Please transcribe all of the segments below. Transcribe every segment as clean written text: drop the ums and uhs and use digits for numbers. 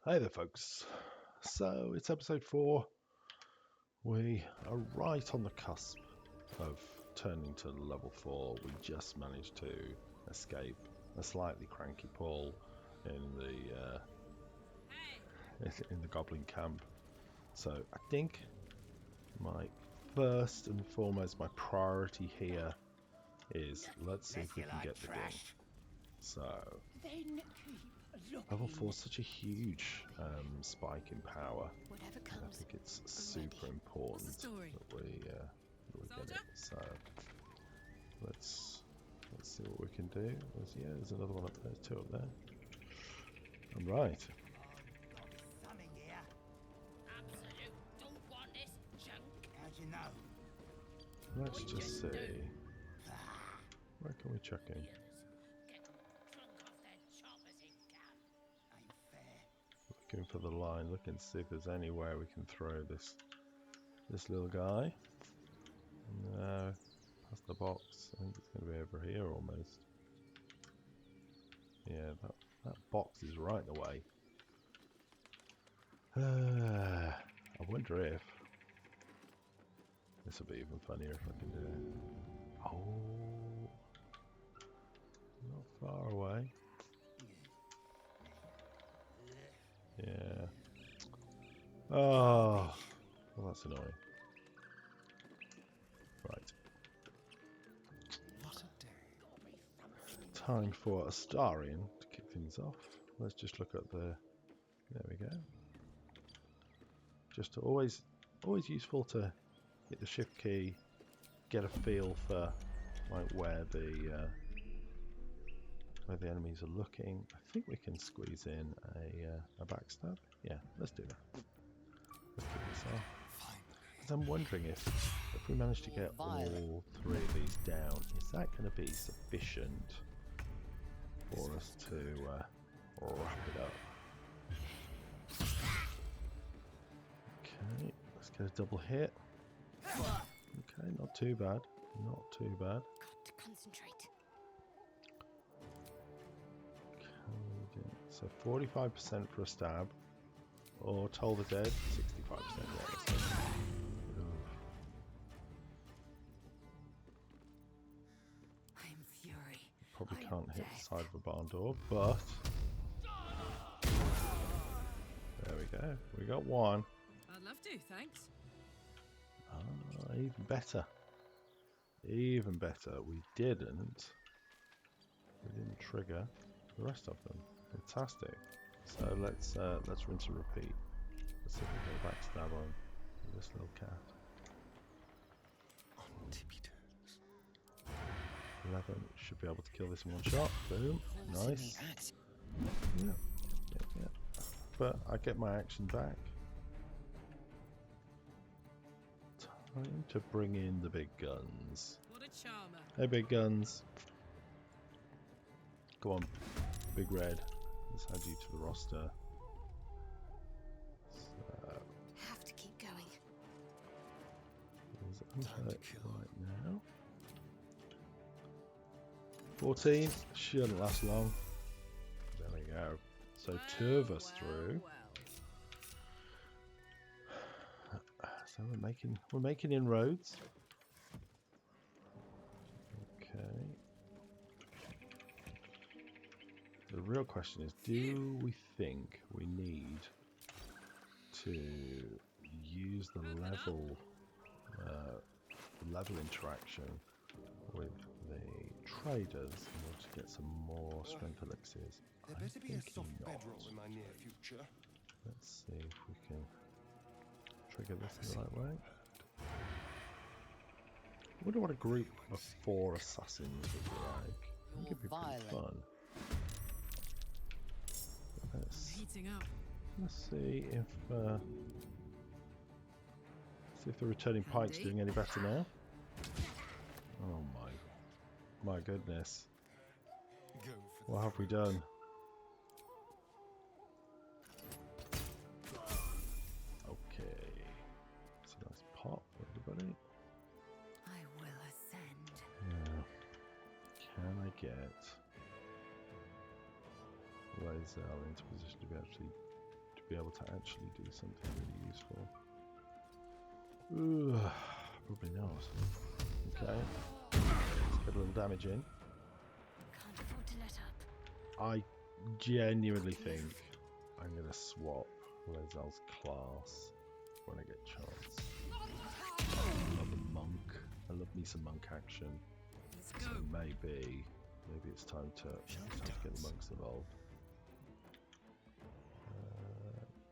Hey there, folks. So it's episode 4. We are right on the cusp of turning to level 4. We just managed to escape a slightly cranky Paul in the goblin camp. So I think my first and foremost, my priority here is let's see if we can get the ding. So level 4 is such a huge spike in power. Whatever I comes, think it's I'm super ready. important story? that we get it. So let's see what we can do. There's another one up there. There's 2 up there. All right. Something here. Absolute. Don't want this junk. How'd you know? Let's just see. Where can we chuck in? Get drunk off their choppers in camp. Ain't fair. Looking for the line. Looking to see if there's anywhere we can throw this little guy. No, that's the box. I think it's going to be over here almost. Yeah, that box is right in the way. I wonder if this will be even funnier if I can do it. Oh, not far away. Yeah. Oh, well, that's annoying. Right. What a day. Time for Astarion to kick things off. Let's just look at the. There we go. Just always useful to hit the shift key, get a feel for like where the enemies are looking. I think we can squeeze in a backstab. Yeah, let's do that. Let's kick this off. Because I'm wondering if we manage to get all 3 of these down, is that going to be sufficient for us to wrap it up? Okay, let's get a double hit. Okay, not too bad. Not too bad. Got to concentrate. So 45% for a stab, or Toll the Dead, 65%. I am fury. Probably I am can't hit the death. side of a barn door, but there we go. We got one. I'd love to, thanks. Ah, even better. Even better. We didn't trigger the rest of them. Fantastic. So let's rinse and repeat. Let's see if we get a backstab on this little cat. On tippy toes. 11 should be able to kill this in one shot. Boom. Nice. Yeah. But I get my action back. Time to bring in the big guns. What a charmer. Hey, big guns. Go on, Big Red. Let's add you to the roster. So, Have to keep going. he's unhurt right now. 14 shouldn't last long. There we go. So 2 of us through. So we're making inroads. Okay. The real question is, do we think we need to use the level interaction with the traders in order to get some more strength elixirs? There I'm better be a thinking soft not. bedroll in my near future. Let's see if we can trigger this in the right way. I wonder what a group of 4 assassins would be like. I think it'd be pretty fun. Let's Heating up. see if the returning pike's doing any better now. Oh my goodness. Go for the What have we done? Okay. It's a nice pop for everybody. I will ascend. Yeah. Can I get Lazel into position to be actually be able to actually do something really useful. Ooh, probably not. Okay, let's get a little damage in. Can't afford to let up. I genuinely think I'm going to swap Lae'zel's class when I get a chance. I love a monk. I love me some monk action. Let's So go. maybe it's time to get the monks involved.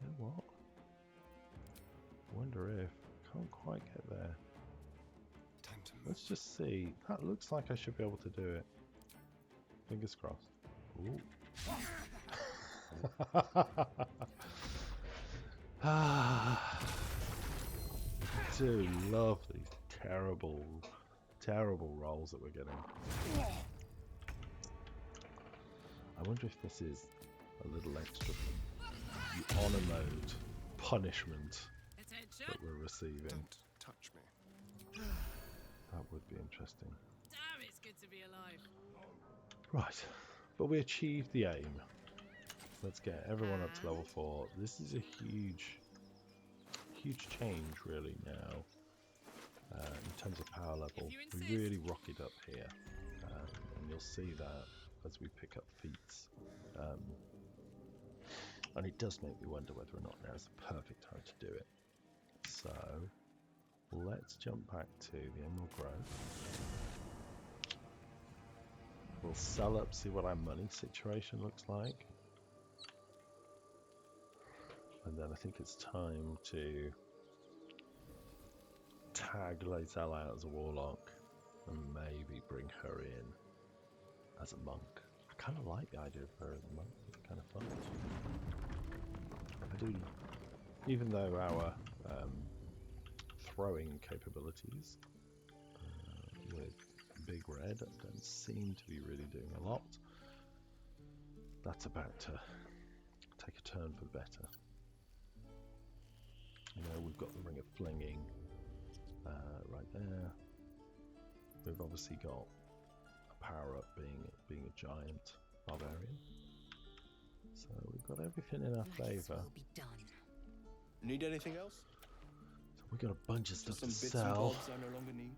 You know what? Wonder if can't quite get there. Time to move. Let's just see. That looks like I should be able to do it. Fingers crossed. Ooh. I do love these terrible rolls that we're getting. I wonder if this is a little extra from the honor mode punishment Attention. that we're receiving. Don't touch me. That would be interesting. Damn, it's good to be alive. Right, but we achieved the aim. Let's get everyone up to level 4. This is a huge change really now in terms of power level. We really rocketed up here, and you'll see that as we pick up feats. And it does make me wonder whether or not now is the perfect time to do it. So let's jump back to the Emerald Grove. We'll sell up, see what our money situation looks like. And then I think it's time to tag Lae'zel out as a warlock and maybe bring her in as a monk. I kind of like the idea of her as a monk. It's kind of fun. I do, even though our throwing capabilities with Big Red don't seem to be really doing a lot, that's about to take a turn for the better. You know, we've got the Ring of Flinging right there. We've obviously got a power up being a giant barbarian. So we've got everything in our favour. Will be done. Need anything else? So we've got a bunch of stuff Some to bits and sell. bobs I no longer need.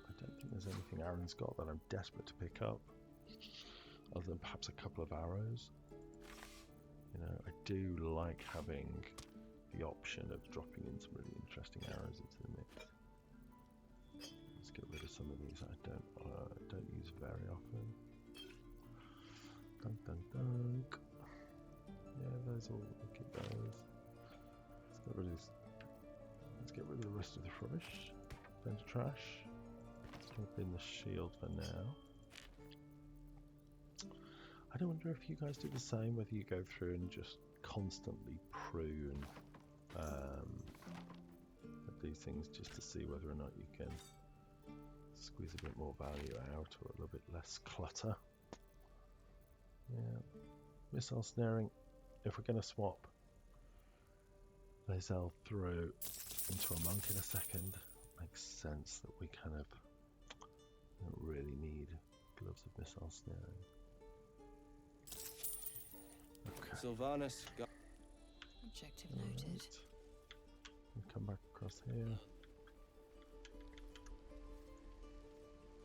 I don't think there's anything Aaron's got that I'm desperate to pick up, other than perhaps a couple of arrows. You know, I do like having the option of dropping in some really interesting arrows into the mix. Let's get rid of some of these I don't use very often. Dunk, dunk, dunk. Yeah, those all. We'll keep those. Let's get rid of the rest of the rubbish. Then trash. Let's drop in the shield for now. I don't wonder if you guys do the same, whether you go through and just constantly prune these things just to see whether or not you can squeeze a bit more value out or a little bit less clutter. Yeah, missile snaring. If we're going to swap Lae'zel through into a monk in a second, makes sense that we kind of don't really need gloves of missile snaring. Okay. Sylvanas, go. Objective noted. Right. We'll come back across here.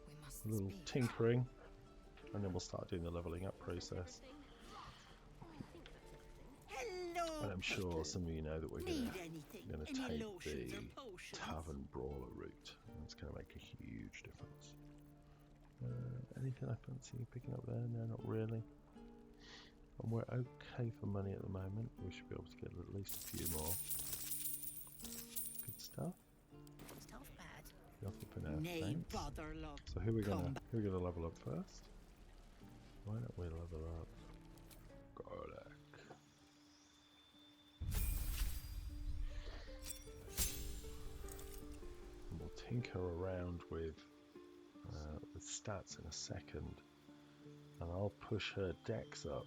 We must A little speak. tinkering, and then we'll start doing the leveling up process. Hello. And I'm sure some of you know that we're Need gonna anything? take Any lotions the or potions? Tavern Brawler route, and it's going to make a huge difference. Anything I fancy picking up there? No, not really. And we're okay for money at the moment. We should be able to get at least a few more. Good stuff. Stuff bad. Nothing for now. Nay, Thanks. bother, love. So who are we gonna level up first? Why don't we level up Karlach? And we'll tinker around with stats in a second, and I'll push her dex up,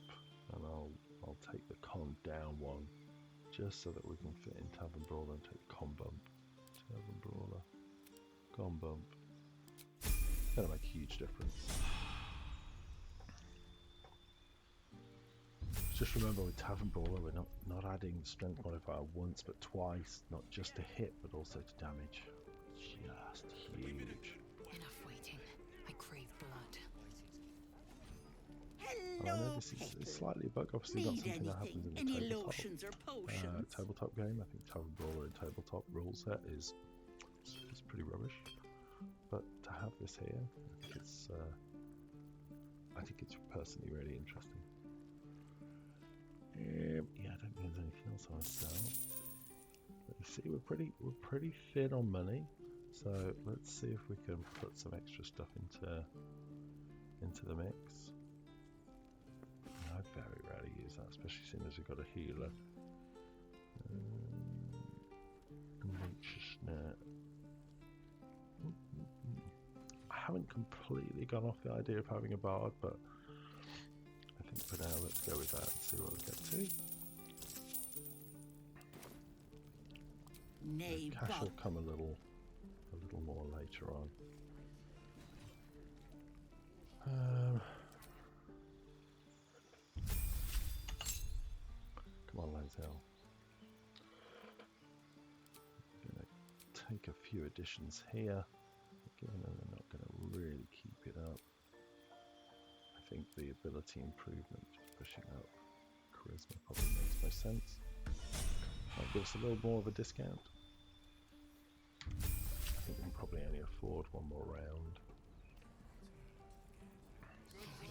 and I'll take the con down one, just so that we can fit in Tavern Brawler and take the con bump. Tavern Brawler, con bump. Gonna make a huge difference. Just remember with Tavern Brawler, we're not adding strength modifier once but twice, not just to hit but also to damage. Just huge. Enough waiting. I crave blood. And I know Hello, this is Petal. slightly a bug, obviously not Need something that happens in anything? the Any tabletop. lotions or potions? Tabletop game. I think Tavern Brawler and tabletop rule set is pretty rubbish. But to have this here, I think it's personally really interesting. Yeah, I don't think there's anything else I want to sell. But you see, we're pretty thin on money, so let's see if we can put some extra stuff into the mix. I very rarely use that, especially seeing as we've got a healer. Nature's Net. I haven't completely gone off the idea of having a bard, but I think for now let's go with that and see what we get to. Nay, Cash will Bob. come a little more later on. Come on, Lazel. I'm gonna take a few additions here. Again, we're not gonna really keep it up. I think the ability improvement, just pushing up charisma, probably makes most sense. Might give us a little more of a discount. I think we can probably only afford one more round.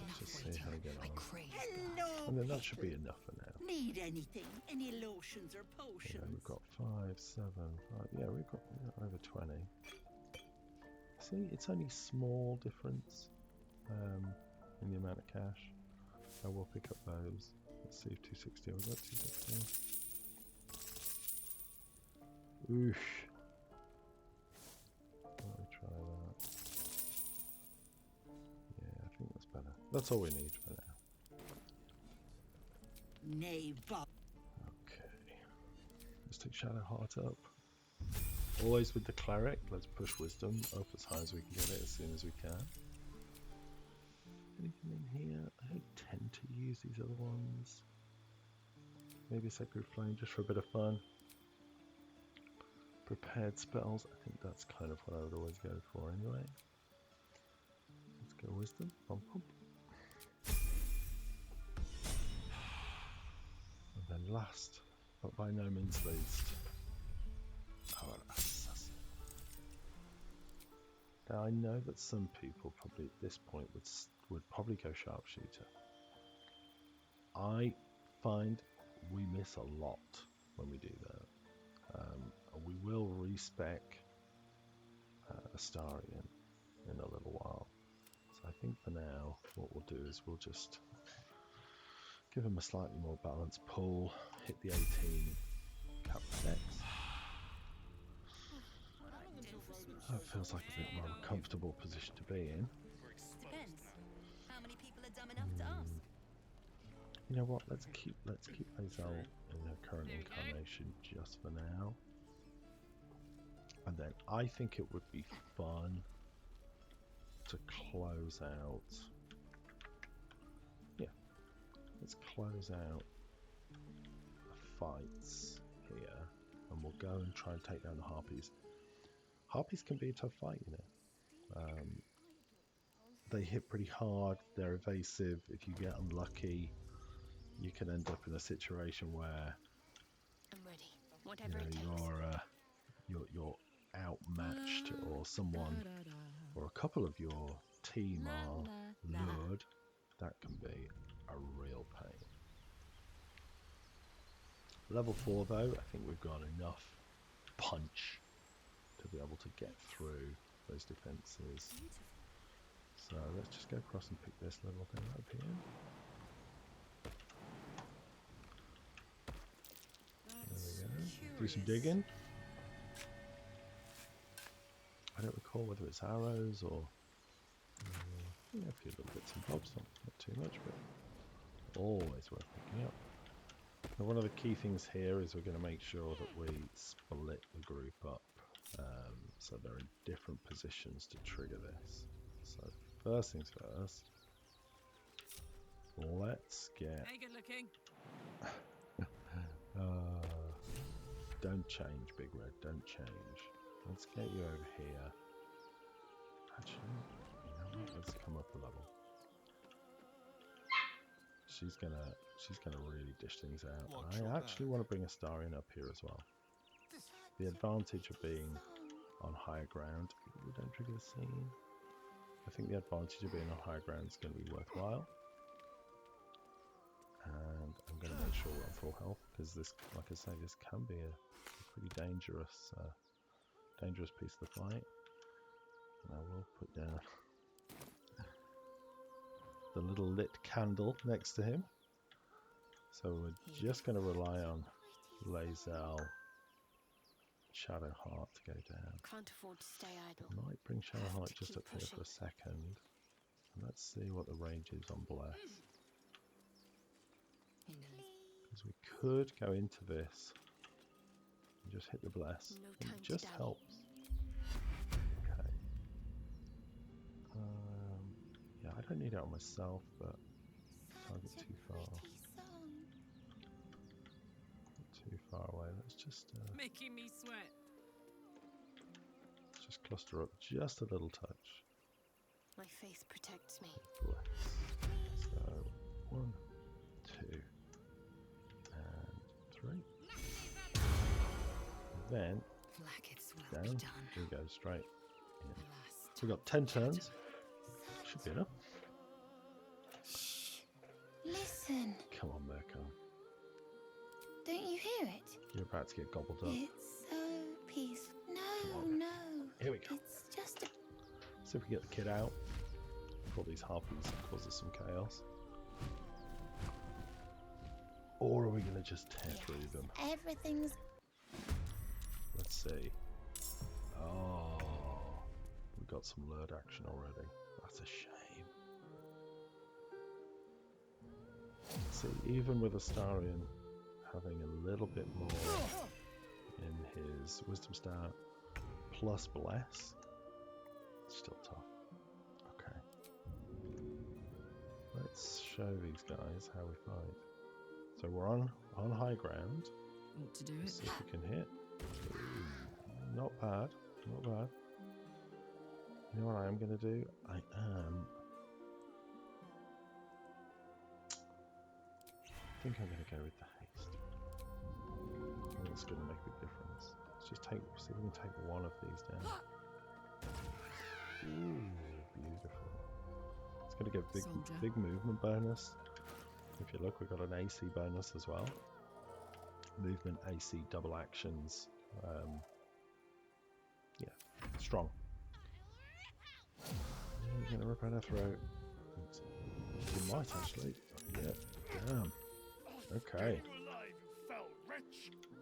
Let's just see how we get I on. crave Hello, And then that should Petal. be enough for now. Need anything? Any lotions or Yeah, potions? we've got 5, 7, 5. Yeah, we've got over 20. See, it's only small difference in the amount of cash. I will pick up those. Let's see if 260. We've got 260. Oosh. Let me try that. Yeah, I think that's better. That's all we need for now. Nay, Bob. Okay. Let's take Shadowheart up. Always with the cleric. Let's push wisdom up as high as we can get it as soon as we can. Anything in here? I don't tend to use these other ones. Maybe Sacred Flame just for a bit of fun. Prepared spells. I think that's kind of what I would always go for anyway. Let's go wisdom. Bump, bump. And then last, but by no means least, our assassin. Now I know that some people probably at this point would probably go sharpshooter. I find we miss a lot when we do that. We will respec Astarion in a little while. So I think for now what we'll do is we'll just give him a slightly more balanced pull, hit the 18 cap dex. That feels like a bit more of a comfortable position to be in. Depends. How many people are dumb enough to ask? You know what? Let's keep Lazel in her current There we go. incarnation just for now. And then I think it would be fun to close out. Yeah, let's close out the fights here, and we'll go and try and take down the harpies. Harpies can be a tough fight, you know. They hit pretty hard. They're evasive. If you get unlucky, you can end up in a situation where I'm ready. Whatever it takes. you're outmatched, or someone or a couple of your team are lured. That can be a real pain. Level 4 though, I think we've got enough punch to be able to get through those defences. So let's just go across and pick this little thing up here. There we go. Do some digging. I don't recall whether it's arrows or yeah, a few little bits and bobs, not too much, but always worth picking up. Now, one of the key things here is we're going to make sure that we split the group up so they're in different positions to trigger this. So first things first, let's get Hey, good looking. Don't change, Big Red. Don't change. Let's get you over here. Actually, you know what? Let's come up a level. She's gonna really dish things out. Watch I your actually want to bring Astarion up here as well. The advantage of being on higher ground. Ooh, don't trigger the scene. I think the advantage of being on higher ground is going to be worthwhile. And I'm going to make sure we're on full health because this, like I say, this can be a pretty dangerous piece of the fight. And I will put down the little lit candle next to him. So we're just going to rely on Lae'zel, Shadowheart to go down. Can't afford to stay idle. Might bring Shadowheart to just keep up here for a pushing. second. And let's see what the range is on Bless. Because we could go into this and just hit the Bless. No And time it to just dally. helps. Okay. Yeah, I don't need it on myself, but target too far. Too far away. Let's just Making me sweat. cluster up just a little touch. My faith protects me. Bless. So 1, 2, and 3. Then Blackets will be down. done. We go straight in. Alas, We got 10 turns. Should be enough. Listen, Come on, Mirko. don't you hear it? You're about to get gobbled up. It's so peaceful. No, on. no. Here we go. It's just a See if we get the kid out before these harpies causes some chaos. Or are we going to just tear through them? everything's Let's see. Oh, we got some lured action already. That's a shame. See, even with Astarion having a little bit more in his Wisdom stat plus Bless, it's still tough. Okay. Let's show these guys how we fight. So we're on high ground. ought to do Let's it. see if we can hit. Ooh, not bad, not bad. You know what I am going to do? I think I'm going to go with the haste. I think it's going to make a big difference. Let's just see if we can take one of these down. Ooh, beautiful. It's going to give Soldier. big movement bonus. If you look, we've got an AC bonus as well. Movement, AC, double actions. Yeah, strong. We're going to rip out our throat. You might actually. Yeah, damn. Okay.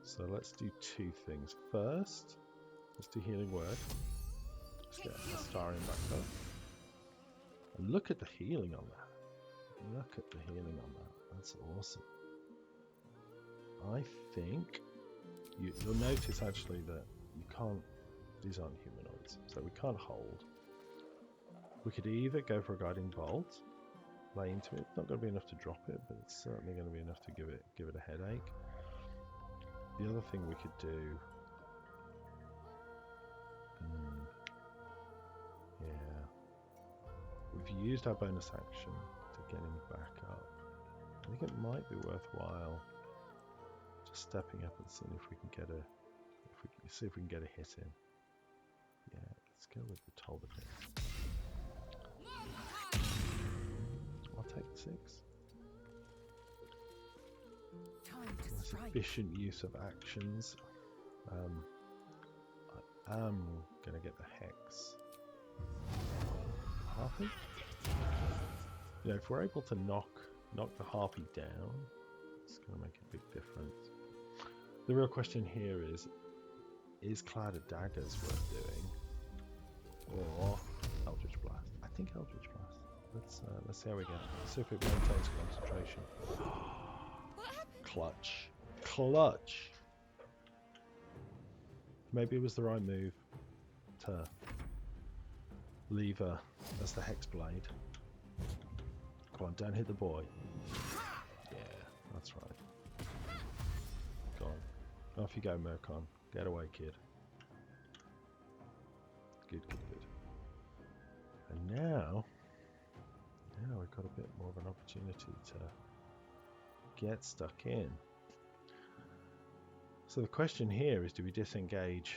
So let's do two things. First, let's do healing word. Let's get Astarion back up. And look at the healing on that. Look at the healing on that. That's awesome. I think you'll notice actually that you can't. These aren't humanoids, so we can't hold. We could either go for a guiding bolt, lay into it. It's not going to be enough to drop it, but it's certainly going to be enough to give it a headache. The other thing we could do, yeah, we've used our bonus action to get him back up. I think it might be worthwhile just stepping up and seeing if we can get a hit in. Yeah, let's go with the Tolbert hit. I'll take the 6. Time to That's strike. efficient use of actions. I am going to get the Hex. Harpy? You know, if we're able to knock the Harpy down, it's going to make a big difference. The real question here is Cloud of Daggers worth doing? Or Eldritch Blast? I think Eldritch Blast. Let's see how we get. Let's see if it maintains concentration. Clutch. Maybe it was the right move to leave her as the Hex Blade. Come on, don't hit the boy. Yeah, that's right. Off you go, Mercon. Get away, kid. Good, good, good. And now we've got a bit more of an opportunity to get stuck in. So the question here is, do we disengage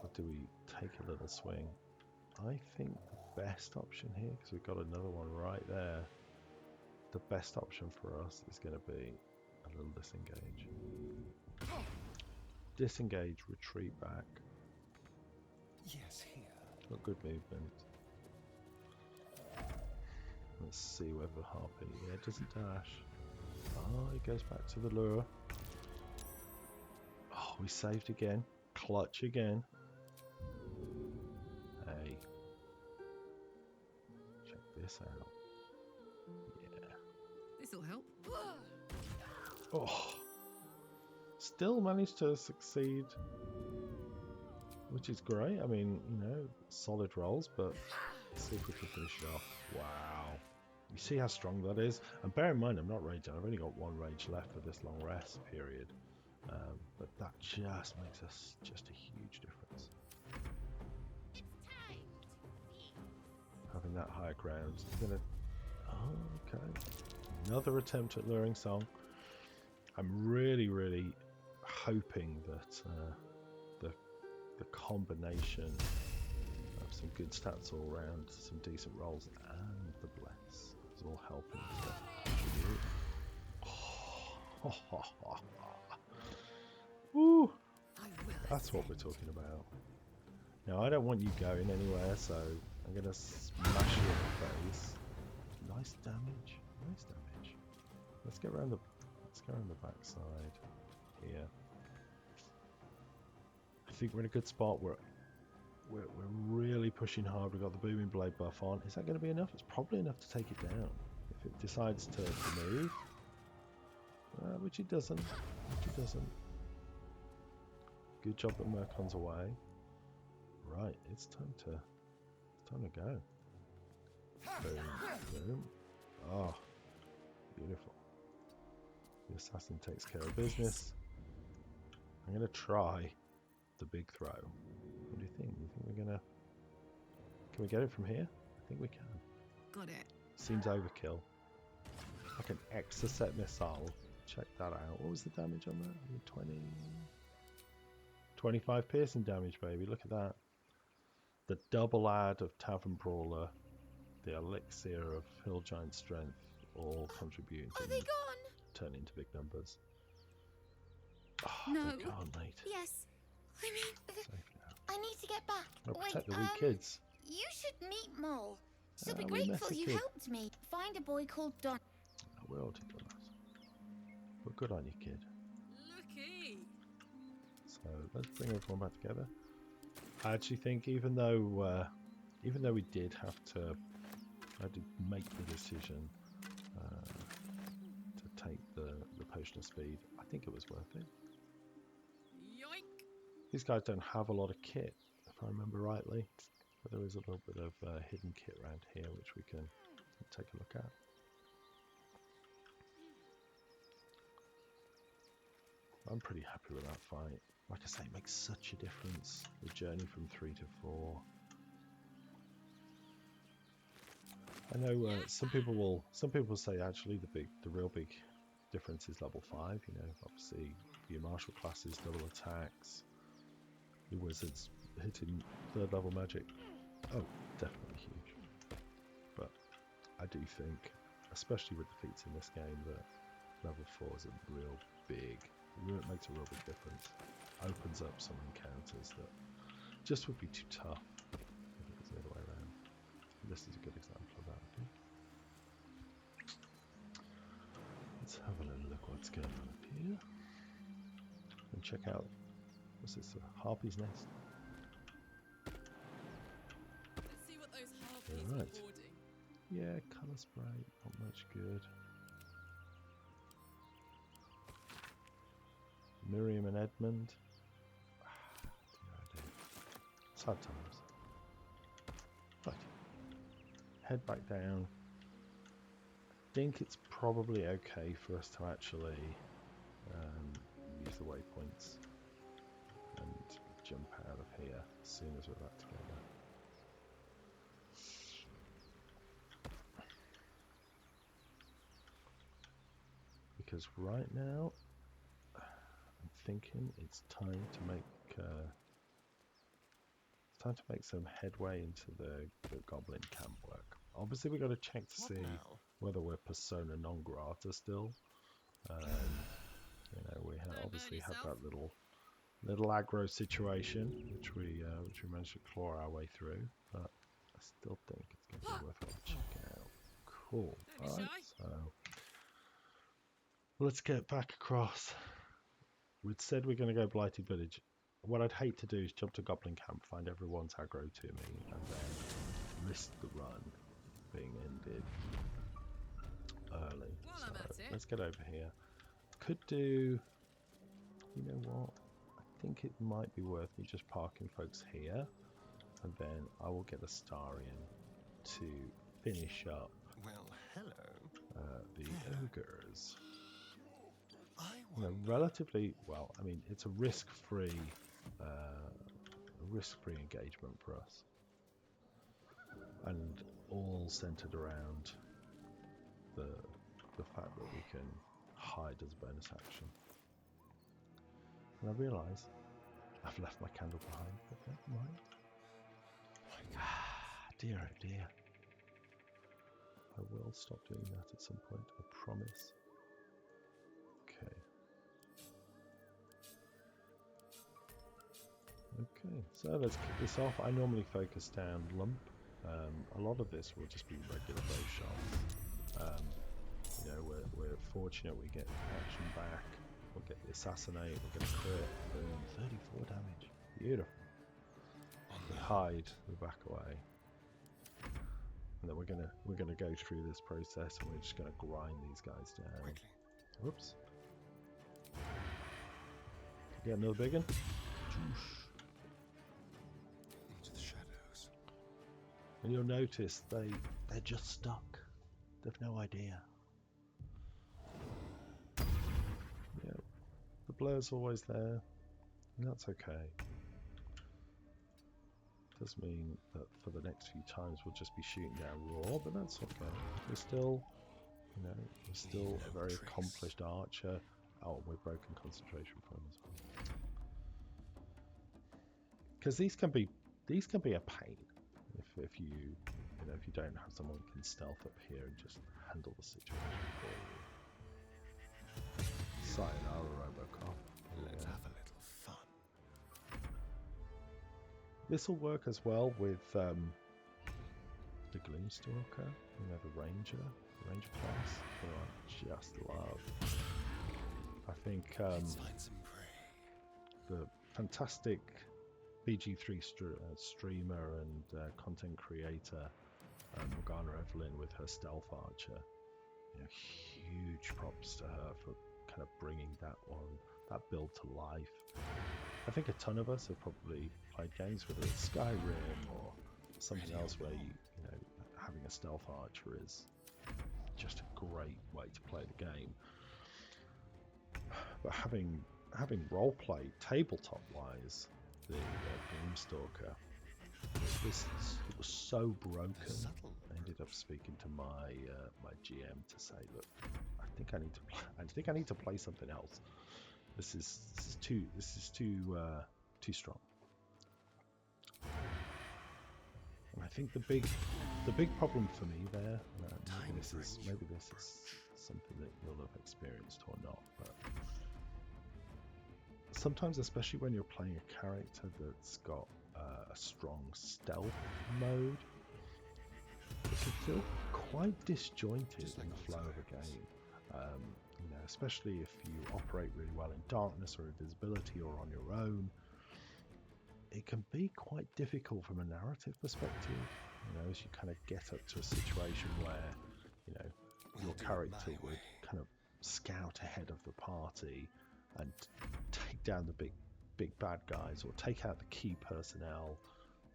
or do we take a little swing? I think the best option here, because we've got another one right there, the best option for us is going to be a little disengage. Disengage, retreat back. Yes, here. Got good movement. Let's see whether the harpy, yeah, it doesn't dash. Oh, it goes back to the lure. Oh, we saved again. Clutch again. Hey. Check this out. Yeah. This'll help. Oh. Still managed to succeed. Which is great. I mean, you know, solid rolls, but let's see if we can finish it off. Wow. You see how strong that is? And bear in mind, I'm not raging. I've only got one rage left for this long rest period. But that just makes us just a huge difference. Having that high ground. Gonna... Oh, okay. Another attempt at luring song. I'm really, really hoping that the combination of some good stats all around, some decent rolls, and the bless is all helping to contribute. Woo! That's what we're talking about. Now, I don't want you going anywhere, so I'm going to smash you in the face. Nice damage. Nice damage. Let's go around the backside here. I think we're in a good spot. We're really pushing hard. We've got the booming blade buff on. Is that going to be enough? It's probably enough to take it down. If it decides to move, which it doesn't. Good job that Mercon's away. Right, it's time to go. Boom, boom. Oh, beautiful. The assassin takes care of business. I'm gonna try the big throw. What do you think? You think we're gonna? Can we get it from here? I think we can. Got it. Seems overkill. Like an exocet missile. Check that out. What was the damage on that? 20. 25 piercing damage, baby. Look at that. The double add of Tavern Brawler, the elixir of Hill Giant Strength, all contributing to turn into big numbers. Oh, No. they're gone, mate. Yes. I mean, Safe now. I need to get back. I'll Wait, protect the wee kids. You should meet Mole. She'll be we grateful messy you kid. helped me. Find a boy called Don. I will do that. But good on you, kid. Looky. So let's bring everyone back together. I actually think even though we did have to make the decision to take the potion of speed, I think it was worth it. Yoink. These guys don't have a lot of kit, if I remember rightly, but there is a little bit of hidden kit around here which we can take a look at. I'm pretty happy with that fight. Like I say, it makes such a difference. The journey from 3 to 4. I know some people will say actually the real big difference is level 5. You know, obviously your martial classes, double attacks, your wizards hitting 3rd level magic. Oh, definitely huge. But I do think, especially with the feats in this game, that level 4 is a real big. It makes a real big difference. Opens up some encounters that just would be too tough if it was the other way around. This is a good example of that, I think. Let's have a little look what's going on up here. And check out, what's this, a harpy's nest? Let's see what those harpies Right. are hoarding. Yeah, colour spray, not much good. Miriam and Edmund. Sad times. Right. Head back down. I think it's probably okay for us to actually use the waypoints. soon as we're back together. Because right now, I'm thinking it's time to make some headway into the goblin camp work. Obviously, we've got to check to see whether we're persona non grata still. You know, we obviously have that little aggro situation, which we managed to claw our way through, but I still think it's going to be worthwhile checking out. Cool. Don't be Alright, shy. so let's get back across. We'd said we're going to go Blighted Village. What I'd hate to do is jump to Goblin Camp, find everyone's aggro to me, and then risk the run being ended early. While So I'm at it. let's get over here. Could do, you know what? I think it might be worth me just parking folks here, and then I will get a star in to finish up Well, hello. the ogres. I You know, wonder. relatively well. I mean, it's a risk-free engagement for us, and all centered around the fact that we can hide as a bonus action. And I realise I've left my candle behind, but never mind. Dear oh dear. I will stop doing that at some point, I promise. Okay. Okay, so let's kick this off. I normally focus down Lump. A lot of this will just be regular bow shots. You know, we're fortunate we get action back. We'll get the assassinate, we'll get a crit. Boom, 34 damage. Beautiful. We hide, we back away. And then we're gonna go through this process and we're just gonna grind these guys down. Quickly. Whoops. Get another big one. Into the shadows. And you'll notice they're just stuck. They've no idea. Yeah, the blur's always there, and that's okay. Does mean that for the next few times we'll just be shooting down raw, but that's okay. We're still, you know, we're still a very accomplished archer. Oh, we've broken concentration from as well. Because these can be a pain if you know, if you don't have someone who can stealth up here and just handle the situation for you. Sayonara, Robocop. Let's Yeah. have a little fun. This will work as well with the Gloomstalker, you know, the Ranger class, who I just love. I think Let's find some prey. the fantastic BG3 streamer and content creator Morgana Evelyn with her stealth archer, you know, huge props to her for kind of bringing that build to life. I think a ton of us have probably played games, whether it's Skyrim or something else, where you know, having a stealth archer is just a great way to play the game. But having roleplay tabletop wise, the Gloomstalker, it was so broken. I ended up speaking to my my GM to say, look, I think I need to play something else. This is too strong. And I think the big problem for me there, maybe this is something that you'll have experienced or not, but sometimes, especially when you're playing a character that's got a strong stealth mode, it can feel quite disjointed in the flow of a game. You know, especially if you operate really well in darkness or invisibility or on your own, it can be quite difficult from a narrative perspective. You know, as you kind of get up to a situation where, you know, your character would kind of scout ahead of the party and take down the big bad guys, or take out the key personnel,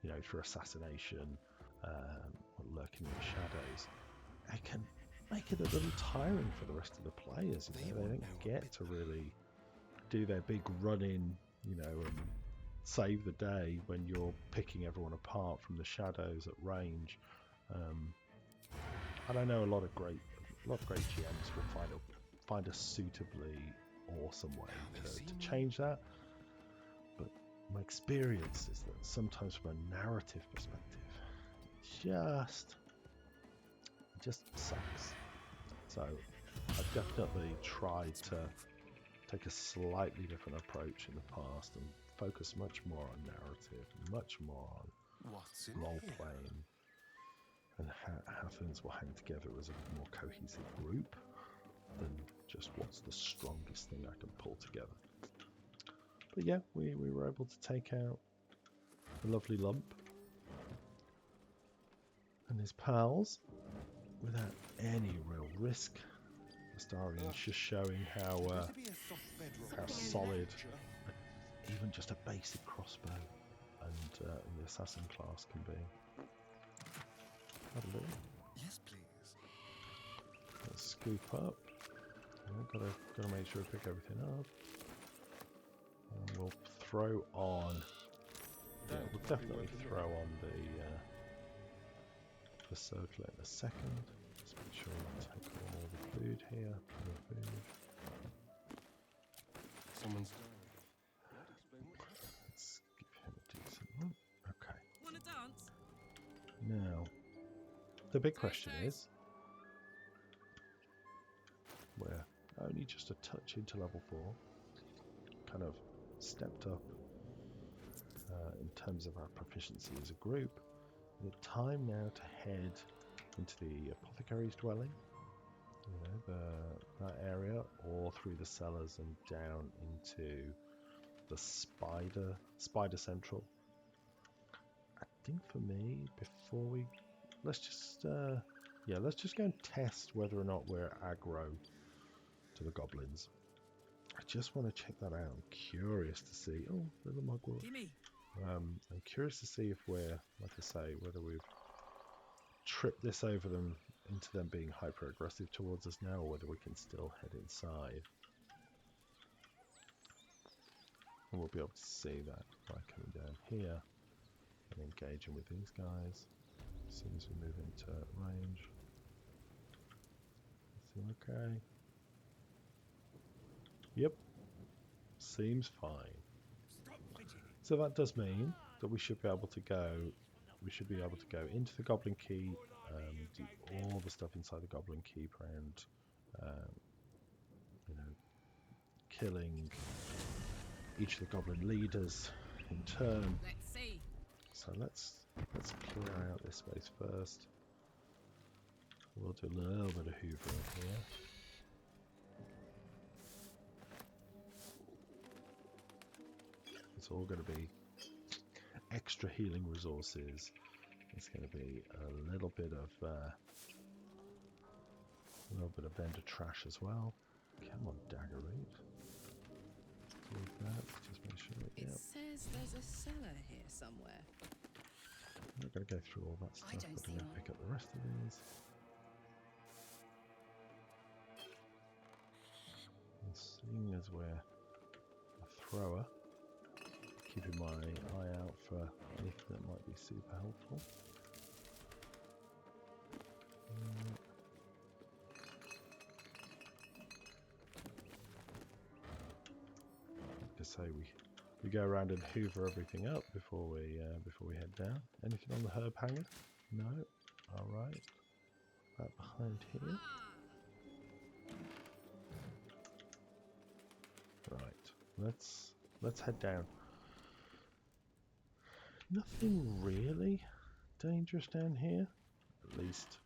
you know, through assassination, or lurking in the shadows. It can make it a little tiring for the rest of the players. You know, they don't get to really do their big run-in, you know, and save the day when you're picking everyone apart from the shadows at range. And I know a lot of great GMs will find a suitably awesome way to change that. But my experience is that sometimes from a narrative perspective, it just sucks. So I've definitely tried to take a slightly different approach in the past and focus much more on narrative, much more on What's in role here? playing, and how things will hang together as a more cohesive group than just what's the strongest thing I can pull together. But yeah, we were able to take out the lovely Lump and his pals without any real risk. Astarian's just showing how To be a soft bedrock solid creature. even just a basic crossbow and the assassin class can be. That'll do. Yes, please. Let's scoop up. Gotta make sure we pick everything up. And we'll throw on. Yeah, we'll definitely throw on the circle in a second. Just make sure we take all the food here. The food. Someone's dying. Let's give him a decent one. Okay. Wanna dance? Now, the big question is, we're only just a touch into level 4, kind of stepped up in terms of our proficiency as a group. Is it time now to head into the apothecary's dwelling, that area, or through the cellars and down into the spider central? I think for me, before we let's just go and test whether or not we're aggro to the goblins. I just want to check that out. I'm curious to see. Oh, little mugwort. Gimme. I'm curious to see if we're, like I say, whether we've tripped this over them into them being hyper aggressive towards us now, or whether we can still head inside. And we'll be able to see that by coming down here and engaging with these guys as soon as we move into range. Seem okay? Yep, seems fine. So that does mean that we should be able to go. We should be able to go into the Goblin Keep, do all the stuff inside the Goblin Keep around, killing each of the Goblin leaders in turn. Let's see. So let's clear out this space first. We'll do a little bit of hoovering here. It's all going to be extra healing resources. It's going to be a little bit of vendor trash as well. Come on, dagger root. Do that. Just make sure. It says there's a cellar here somewhere. I'm not going to go through all that stuff. I don't We're see going to one. pick up the rest of these. And seeing as we're a thrower, keeping my eye out for anything that might be super helpful. Like I say, we go around and hoover everything up before we head down. Anything on the herb hanger? No. All right. That behind here. Right. Let's head down. Nothing really dangerous down here, at least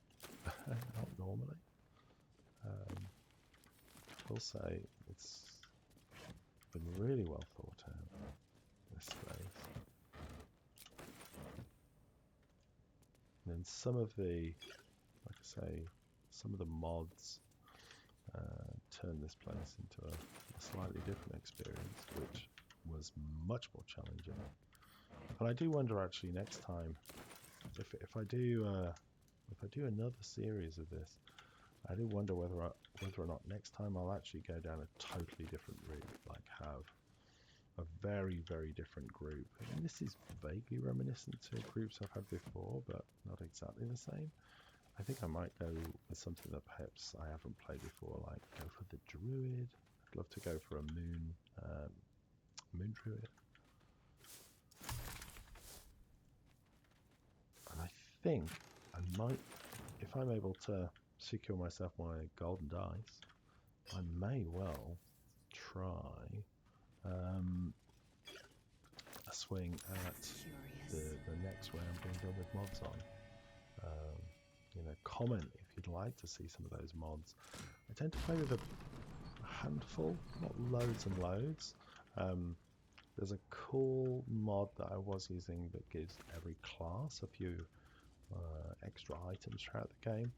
not normally. I'll say it's been really well thought out, this space. And then some of the, like I say, some of the mods turn this place into a slightly different experience, which was much more challenging. And I do wonder actually next time if I do another series of this, I do wonder whether or not next time I'll actually go down a totally different route, like have a very, very different group. And this is vaguely reminiscent to groups I've had before, but not exactly the same. I think I might go with something that perhaps I haven't played before, like go for the Druid. I'd love to go for a Moon Druid. And I think I might, if I'm able to secure myself my golden dice, I may well try a swing at the next round being done with mods on. You know, comment if you'd like to see some of those mods. I tend to play with a handful, not loads and loads. There's a cool mod that I was using that gives every class a few extra items throughout the game.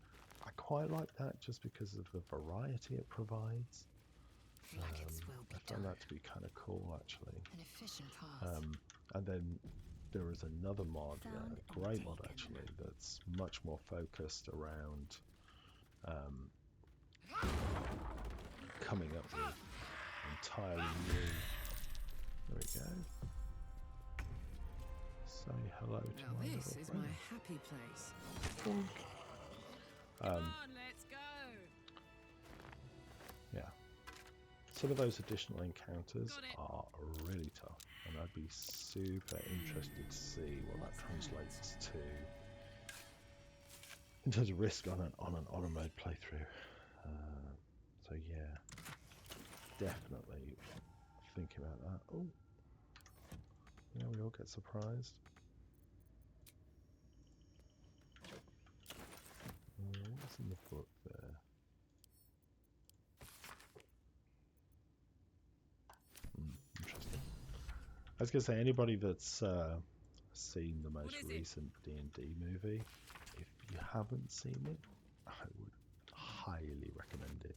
I quite like that just because of the variety it provides. I found that to be kind of cool, actually. An efficient path. And then there is another mod, a great mod actually, that's much more focused around coming up with entirely new. There we go. Say hello to Now my this little is friend. my happy place. Um, Come on, let's go. yeah. Some of those additional encounters Got it. are really tough, and I'd be super interested to see what that translates to in terms of risk on an honor mode playthrough. So yeah, definitely thinking about that. Oh, yeah, we all get surprised. What's in the book there? Interesting. I was going to say, anybody that's seen the most What is it? recent D&D movie, if you haven't seen it, I would highly recommend it.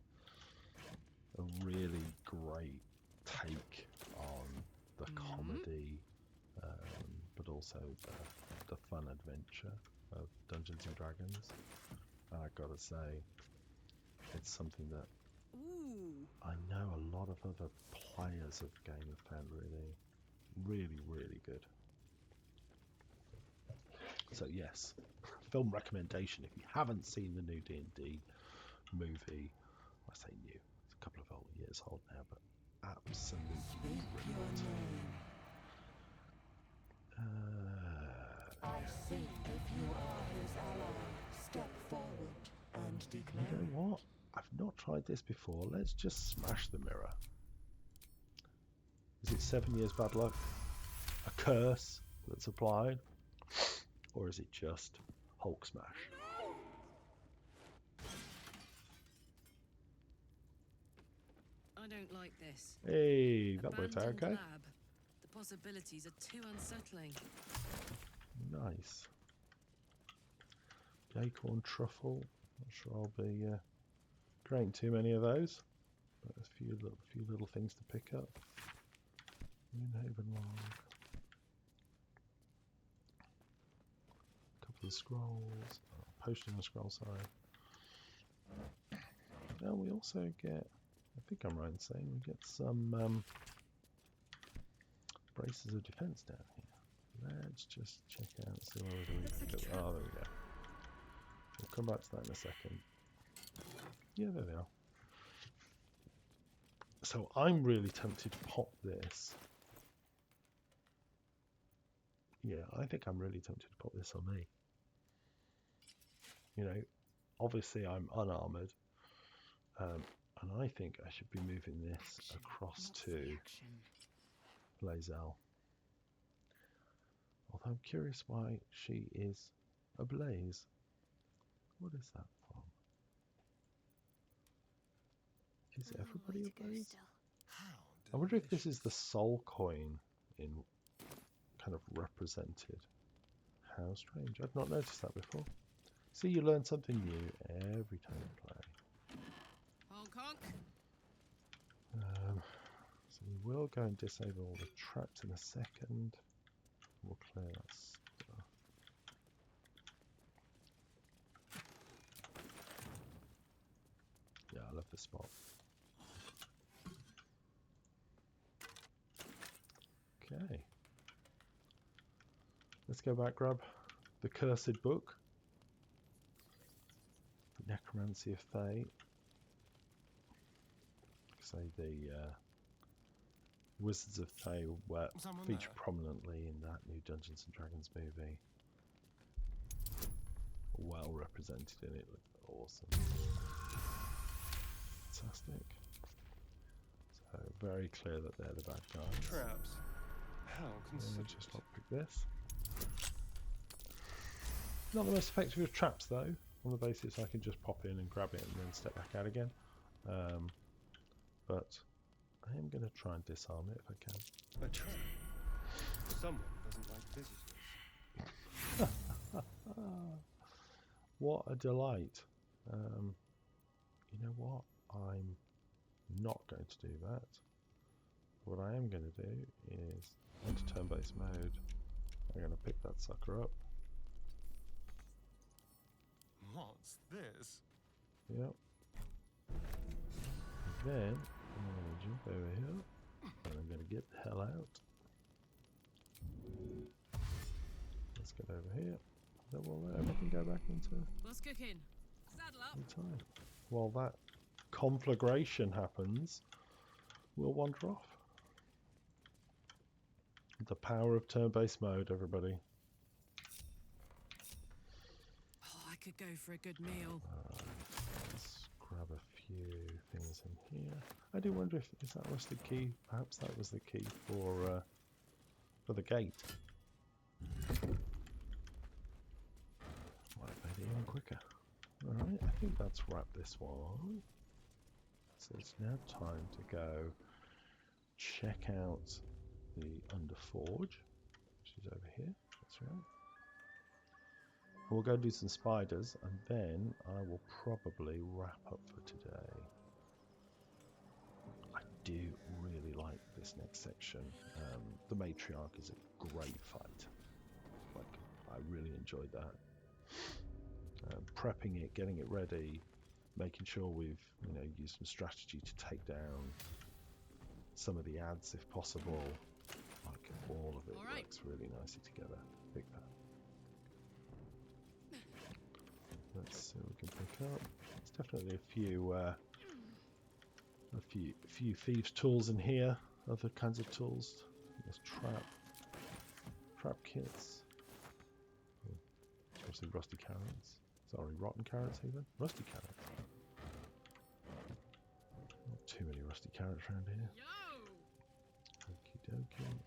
A really great take on the comedy, but also the fun adventure of Dungeons and Dragons. And I gotta say, it's something that Ooh. I know a lot of other players of the game have found really good. So yes, film recommendation if you haven't seen the new D&D movie. I say new, it's a couple of years old now, but absolutely brilliant. I see if you are his ally. Step forward and You declare. know what? I've not tried this before. Let's just smash the mirror. Is it 7 years bad luck? A curse that's applied? Or is it just Hulk smash? I don't like this. Hey, that worked out Abandoned okay. lab. The possibilities are too unsettling. Nice. Acorn truffle. Not sure I'll be creating too many of those. But a few little things to pick up. Moonhaven log. A couple of scrolls. Potion on the scroll side. And we also get, I think I'm right in saying, we get some braces of defense down here. Let's just check out, see where we go. Oh, there we go. We'll come back to that in a second. Yeah, there they are. So I'm really tempted to pop this. Yeah, I think I'm really tempted to pop this on me. You know, obviously I'm unarmored, and I think I should be moving this across to Lae'zel. Although I'm curious why she is ablaze. What is that from? Is everybody ablaze? I wonder if this is the soul coin in kind of represented. How strange. I've not noticed that before. See, you learn something new every time you play. Honk honk. So we will go and disable all the traps in a second. We'll clear that stuff. Yeah, I love this spot. Let's go back, grab the cursed book. The Necromancy of Fate. Say the Wizards of Fate were Someone featured there? prominently in that new Dungeons and Dragons movie. Well represented in it, looked awesome. Fantastic. So very clear that they're the bad guys. Traps. How And considerate. just lockpick this. Not the most effective of traps though, on the basis I can just pop in and grab it and then step back out again. But I am going to try and disarm it if I can. A trap. Someone doesn't like visitors. What a delight. You know what? I'm not going to do that. What I am going to do is enter turn-based mode. I'm going to pick that sucker up. What's this? Yep. And then I'm going to jump over here and I'm going to get the hell out. Let's get over here. Then we'll let everything go back into What's cooking? Saddle up. time. While that conflagration happens, we'll wander off. The power of turn-based mode, everybody. Oh, I could go for a good meal. Let's grab a few things in here. I do wonder if is that was the key. Perhaps that was the key for the gate. Might have made it even quicker. All right, I think that's wrapped this one. So it's now time to go check out the Underforge, which is over here. That's right. We'll go do some spiders, and then I will probably wrap up for today. I do really like this next section. The Matriarch is a great fight. Like, I really enjoyed that. Prepping it, getting it ready, making sure we've used some strategy to take down some of the ads if possible. Like, all of it Alright. works really nicely together. Big fan. Let's see what we can pick up. There's definitely a few thieves' tools in here. Other kinds of tools. There's trap kits. Obviously rusty carrots. Sorry, rotten carrots even. Rusty carrots. Not too many rusty carrots around here. Yo! Okie dokie.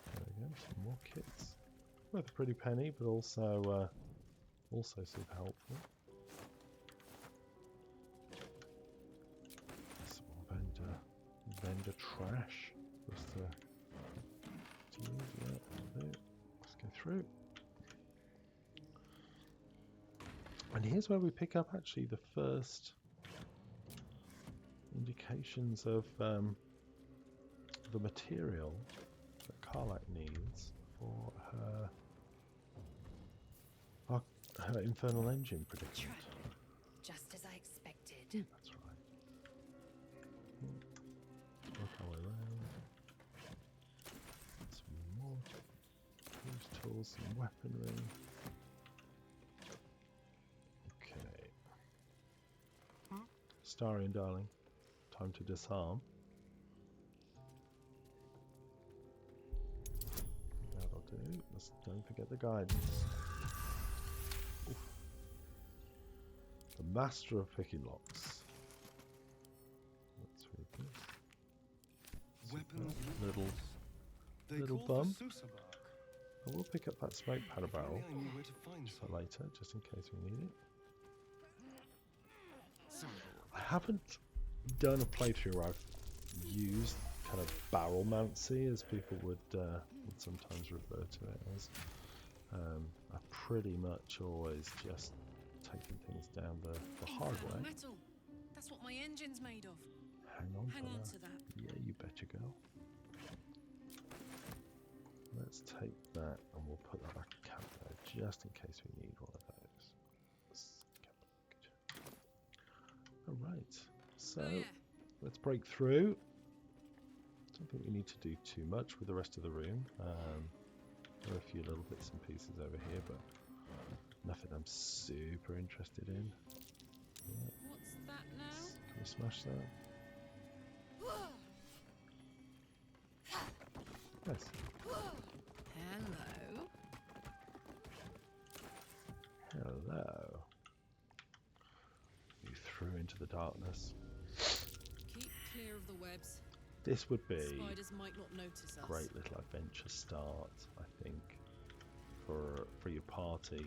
There we go, some more kits. Worth a pretty penny, but also super helpful. Some more vendor trash for us to use. Yeah, that'll do. Let's go through. And here's where we pick up actually the first indications of the material that Karlach needs for her infernal engine predicament. Just as I expected. That's right. Work our way around. Some more thieves' tools, some weaponry. Okay. Starry and darling, time to disarm. That'll do. Let's don't forget the guidance. Oof. The master of picking locks. Let's read this. Weapons. Little. They little call bum. for Susabark. I will pick up that smoke powder barrel If only I knew where to find for some. later, just in case we need it. Symbol. I haven't done a playthrough where I've used kind of barrelmancy, as people would sometimes refer to it as. I've pretty much always just taken things down the hard Infernal way. metal. That's what my engine's made of. Hang on Hang for on that. to that. Yeah, you betcha, girl. Let's take that and we'll put that back in camp there, just in case we need one of those. Alright, so Oh yeah. let's break through. Don't think we need to do too much with the rest of the room. There are a few little bits and pieces over here, but nothing I'm super interested in. Yeah. What's that now? Can we smash that? Nice. Hello. Hello. You threw into the darkness. Keep clear of the webs. This would be Spiders might not notice us. great little adventure start, I think, for your party,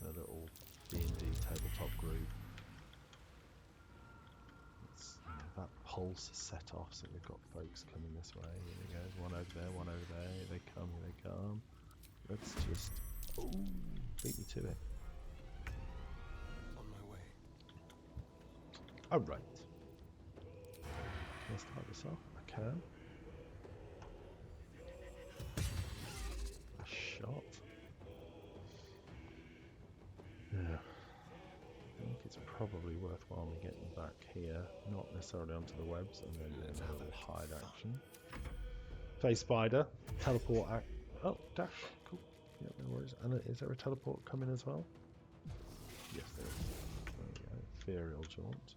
a little D&D tabletop group. That pulse is set off, so we've got folks coming this way. Here we go, one over there, one over there. Here they come, here they come. Let's just beat me to it. On my way. All right. Can I start this off? I can. A shot. Yeah. I think it's probably worthwhile me getting back here, not necessarily onto the webs, and then doing a little hide action. Face spider, teleport act. Oh, dash. Cool. Yeah, no worries. And is there a teleport coming as well? Yes, there is. There we go. Ethereal jaunt.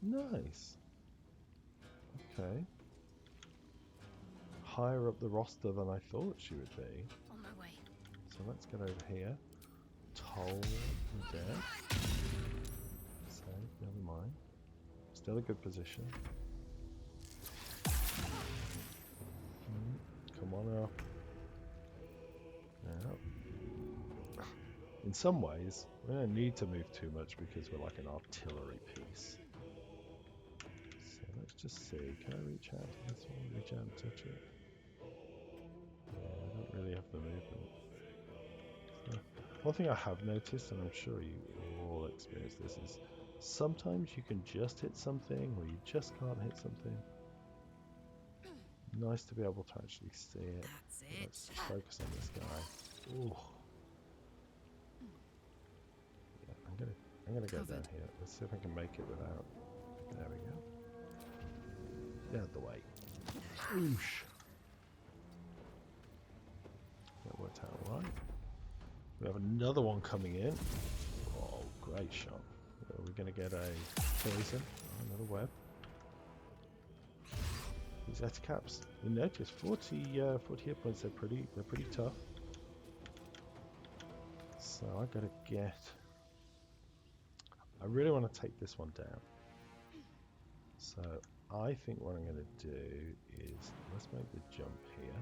Nice. Okay. Higher up the roster than I thought she would be. On my way. So let's get over here. Toll dead. So, never mind. Still a good position. Come on up. Yeah. In some ways, we don't need to move too much because we're like an artillery piece. So let's just see. Can I reach out to this one? Reach out and touch it? Yeah, I don't really have the movement. So, one thing I have noticed, and I'm sure you all experience this, is sometimes you can just hit something or you just can't hit something. Nice to be able to actually see it. That's So it. let's just focus on this guy. Ooh. Yeah, I'm gonna go down Covered. here. Let's see if I can make it without. There we go. Out the way. Oosh. That worked out all right. We have another one coming in. Oh, great shot. Are we going to get a poison? Oh, another web. These eticaps, you notice 40 hit points. They're pretty tough. So I gotta get. I really want to take this one down. So I think what I'm going to do is let's make the jump here.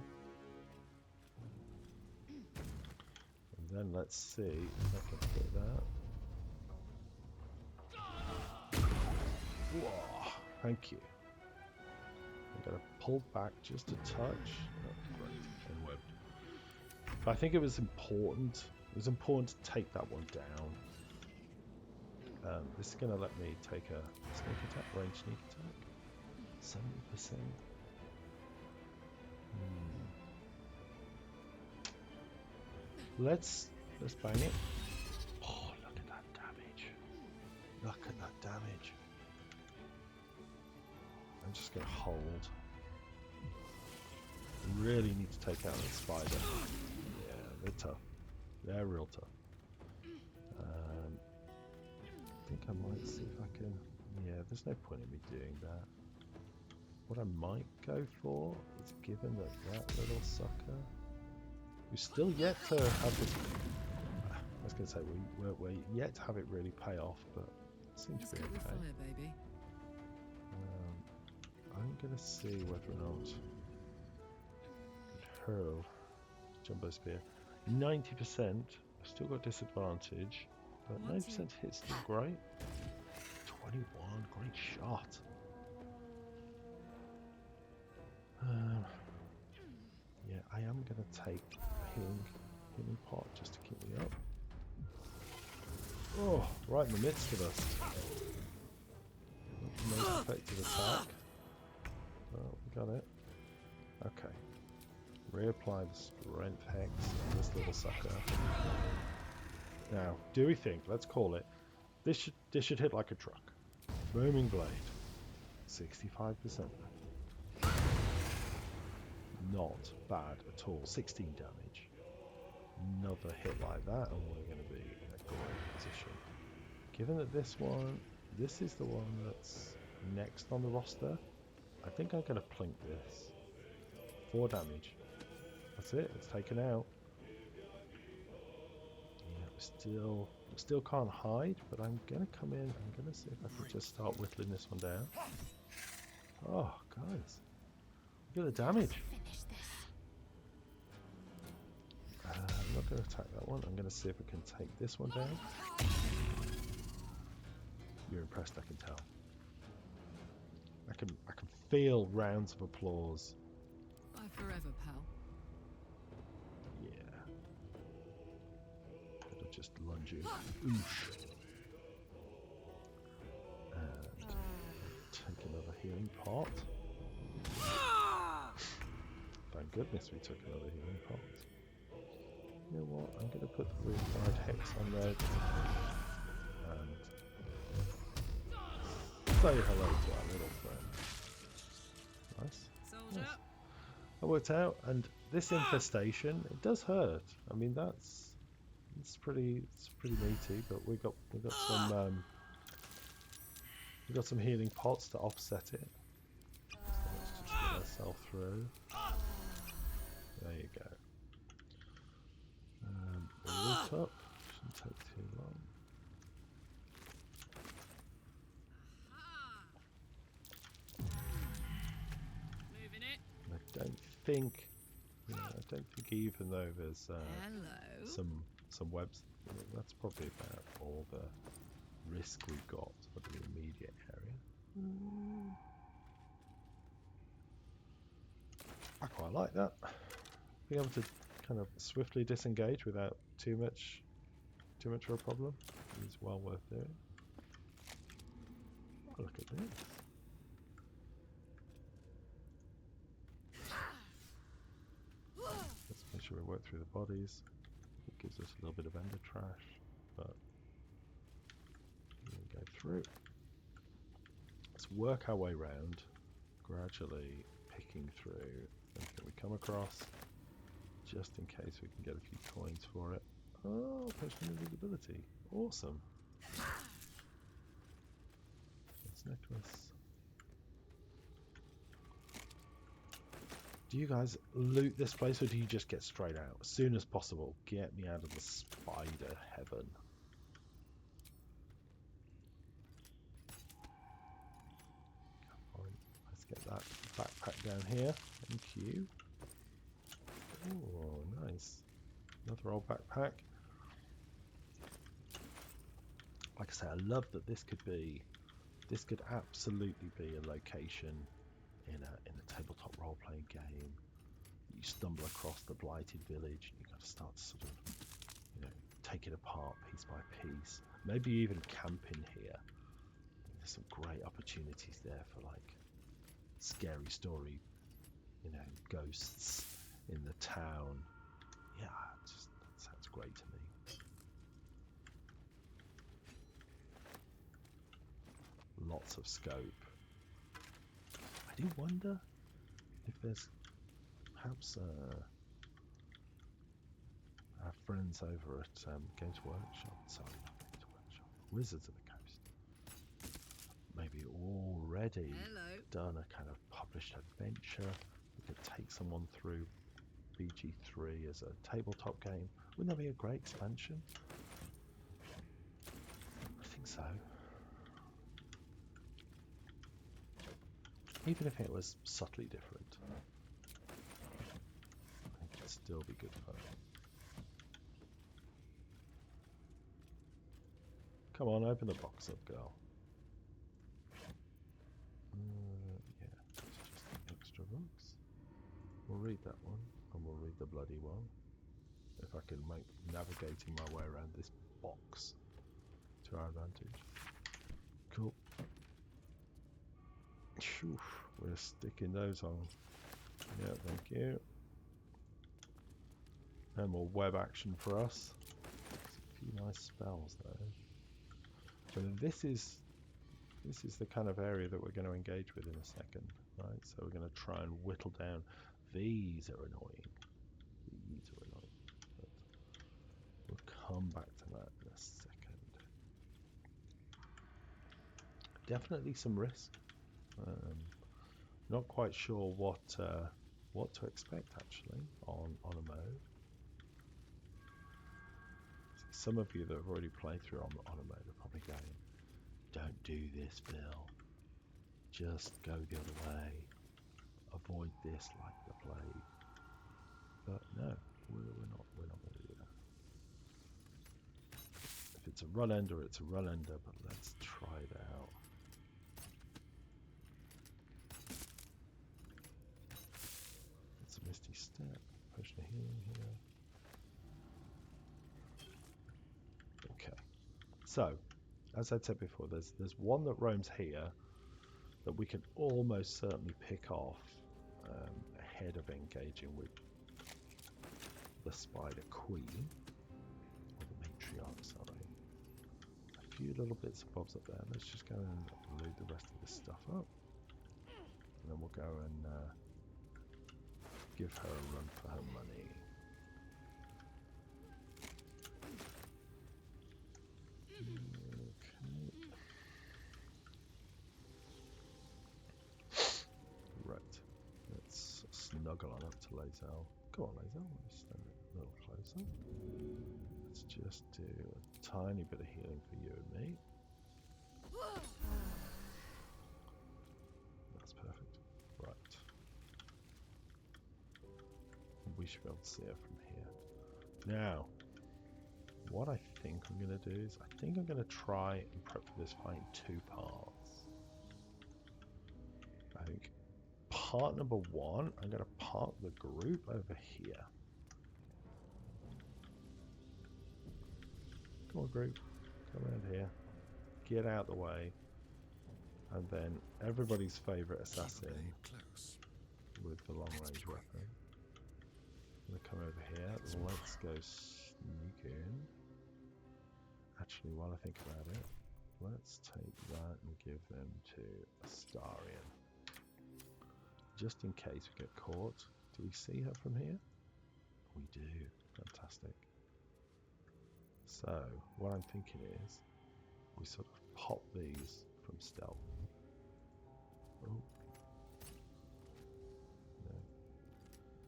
And then let's see if I can hit that. Whoa, thank you. I'm going to pull back just a touch. Oh, great, and webbed. But I think it was important. It was important to take that one down. This is going to let me take a sneak attack, range sneak attack. 70%. Let's bang it. Oh, look at that damage. Look at that damage. I'm just going to hold. Really need to take out that spider. Yeah, they're tough. They're real tough. I think I might see if I can. Yeah, there's no point in me doing that. What I might go for is, given that little sucker, who's still yet to have this. I was going to say we're yet to have it really pay off, but it seems Let's to be get with okay. fire, baby. I'm going to see whether or not hurl jumbo spear. 90%. I've still got disadvantage, but 90% hit's still great. 21, great shot. Yeah, I am going to take a healing pot just to keep me up. Oh, right in the midst of us. Not the most effective attack. Oh, we got it. Okay. Reapply the strength hex on this little sucker. Now, do we think? Let's call it. This should hit like a truck. Booming blade. 65%. Not bad at all. 16 damage. Another hit like that and we're going to be in a great position. Given that this is the one that's next on the roster, I think I'm going to plink this. 4 damage. That's it, it's taken out. Yeah, we still can't hide, but I'm going to come in. I'm going to see if I can just start whittling this one down. Oh, guys. Look at the damage. Finish this. I'm not going to attack that one. I'm going to see if I can take this one down. You're impressed, I can tell. I can feel rounds of applause. Bye forever, pal. Yeah. Gotta just lunge in. Oosh. And take another healing pot. Thank goodness we took another healing pot. You know what? I'm going to put the Reified Hex on there. And say hello to our little friend. Nice. Soldier. Nice. That worked out, and this infestation, it does hurt. I mean, it's pretty meaty, but we got some healing pots to offset it. So let's just get ourselves through. There you go. Loot up. Shouldn't take too long. Moving it. I don't think, even though there's Hello. some webs, that's probably about all the risk we've got for the immediate area. I quite like that. Being able to kind of swiftly disengage without too much of a problem is well worth doing. Oh, look at this. Let's make sure we work through the bodies. It gives us a little bit of ender trash, but we can go through. Let's work our way around, gradually picking through anything we come across, just in case we can get a few coins for it. Oh, potion of invisibility. Awesome. This necklace. Do you guys loot this place or do you just get straight out? As soon as possible. Get me out of the spider heaven. Come on, let's get that backpack down here. Thank you. Oh, nice. Another old backpack. Like I say, I love that this could absolutely be a location in a tabletop role-playing game. You stumble across the blighted village and you've got to start to sort of, take it apart piece by piece. Maybe even camp in here. There's some great opportunities there for like scary story, ghosts in the town. Yeah, that sounds great to me. Lots of scope. I do wonder if there's perhaps our friends over at Games Workshop, sorry, not Games Workshop, Wizards of the Coast, maybe already done a kind of published adventure. We could take someone through BG3 as a tabletop game. Wouldn't that be a great expansion? I think so. Even if it was subtly different, I think it'd still be good fun. Come on, open the box up, girl. Yeah, it's just the extra books. We'll read that one, and we'll read the bloody one. If I can make navigating my way around this box to our advantage. Cool. Phew, we're sticking those on. Yeah, thank you. And more web action for us. There's a few nice spells though. So this is this is the kind of area that we're going to engage with in a second, right? So we're going to try and whittle down. These are annoying. These are annoying. But we'll come back to that in a second. Definitely some risk. Not quite sure what to expect actually on a mode. Some of you that have already played through on a mode are probably going, "Don't do this, Bill. Just go the other way. Avoid this like the plague." But no, we're not going to do that. If it's a run ender, it's a run ender. But let's try it out. It's a misty step. Potion of healing here. Okay. So, as I said before, there's one that roams here that we can almost certainly pick off ahead of engaging with the Spider Queen, or the Matriarch, sorry. A few little bits and bobs up there. Let's just go and load the rest of this stuff up. And then we'll go and give her a run for her money. Snuggle on up to Lazel. Come on, Lazel. Let's stand a little closer. Let's just do a tiny bit of healing for you and me. That's perfect. Right. We should be able to see her from here. Now, what I think I'm going to do is, I think I'm going to try and prep for this fight in 2 parts. I think part number 1, I'm going to park the group over here. Come on, group. Come around here. Get out the way. And then everybody's favourite assassin with the long range weapon. I'm going to come over here. Let's go sneak in. Actually, while I think about it, let's take that and give them to Astarion. Just in case we get caught. Do we see her from here? We do. Fantastic. So, what I'm thinking is, we sort of pop these from stealth. Oh. No.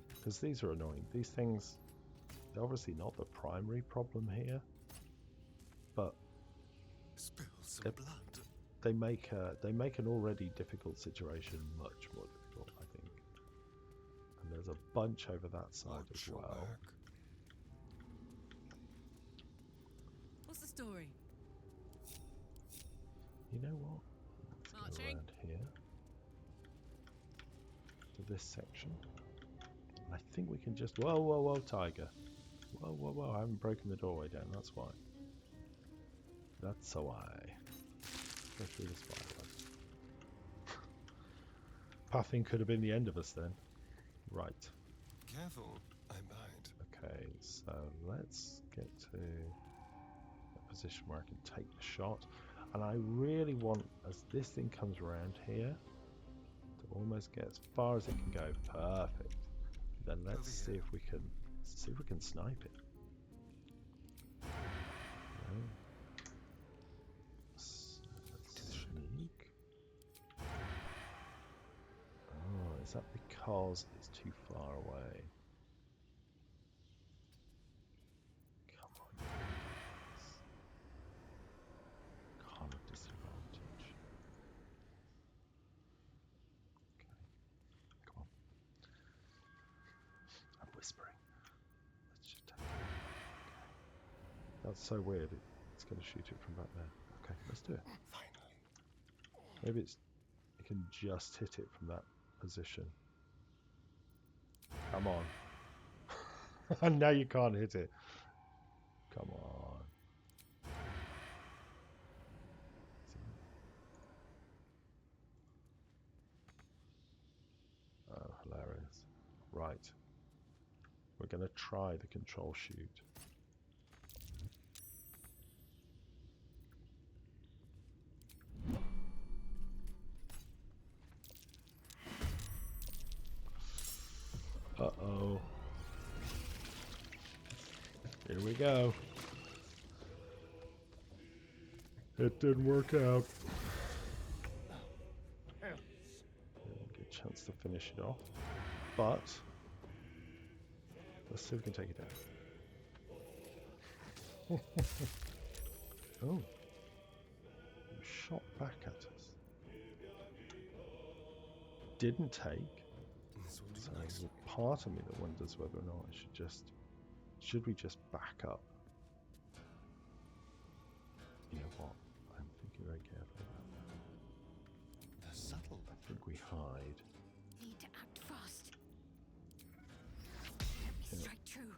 Because these are annoying. These things, they're obviously not the primary problem here, but Spill some blood. They make an already difficult situation much more difficult, I think. And there's a bunch over that side as well. What's the story? You know what? Let's go around here to this section. I think we can just... Whoa, whoa, whoa, tiger. Whoa, whoa, whoa. I haven't broken the doorway down. That's why. That's why. Go through this firewall. Pathing could have been the end of us then. Right. Careful, I might. Okay, so let's get to a position where I can take the shot. And I really want, as this thing comes around here, to almost get as far as it can go. Perfect. Then let's see if we can snipe it. Okay. Sneak. Oh, is that because it's too far away? Come on. Kind of disadvantage. Okay. Come on. I'm whispering. Let's just take it. Okay. That's so weird. It's going to shoot it from back there. Okay, let's do it. Maybe it can just hit it from that position. Come on. And now you can't hit it. Come on. Oh, hilarious. Right. We're going to try the control shoot. Here we go. It didn't work out. Didn't get a chance to finish it off. But let's see if we can take it down. Oh. You shot back at us. Didn't take. This will do So nicely. there's a part of me that wonders whether or not I should we just back up? You know what? I'm thinking very carefully about that. They're subtle. I think we hide. Need to act fast. Let me strike true.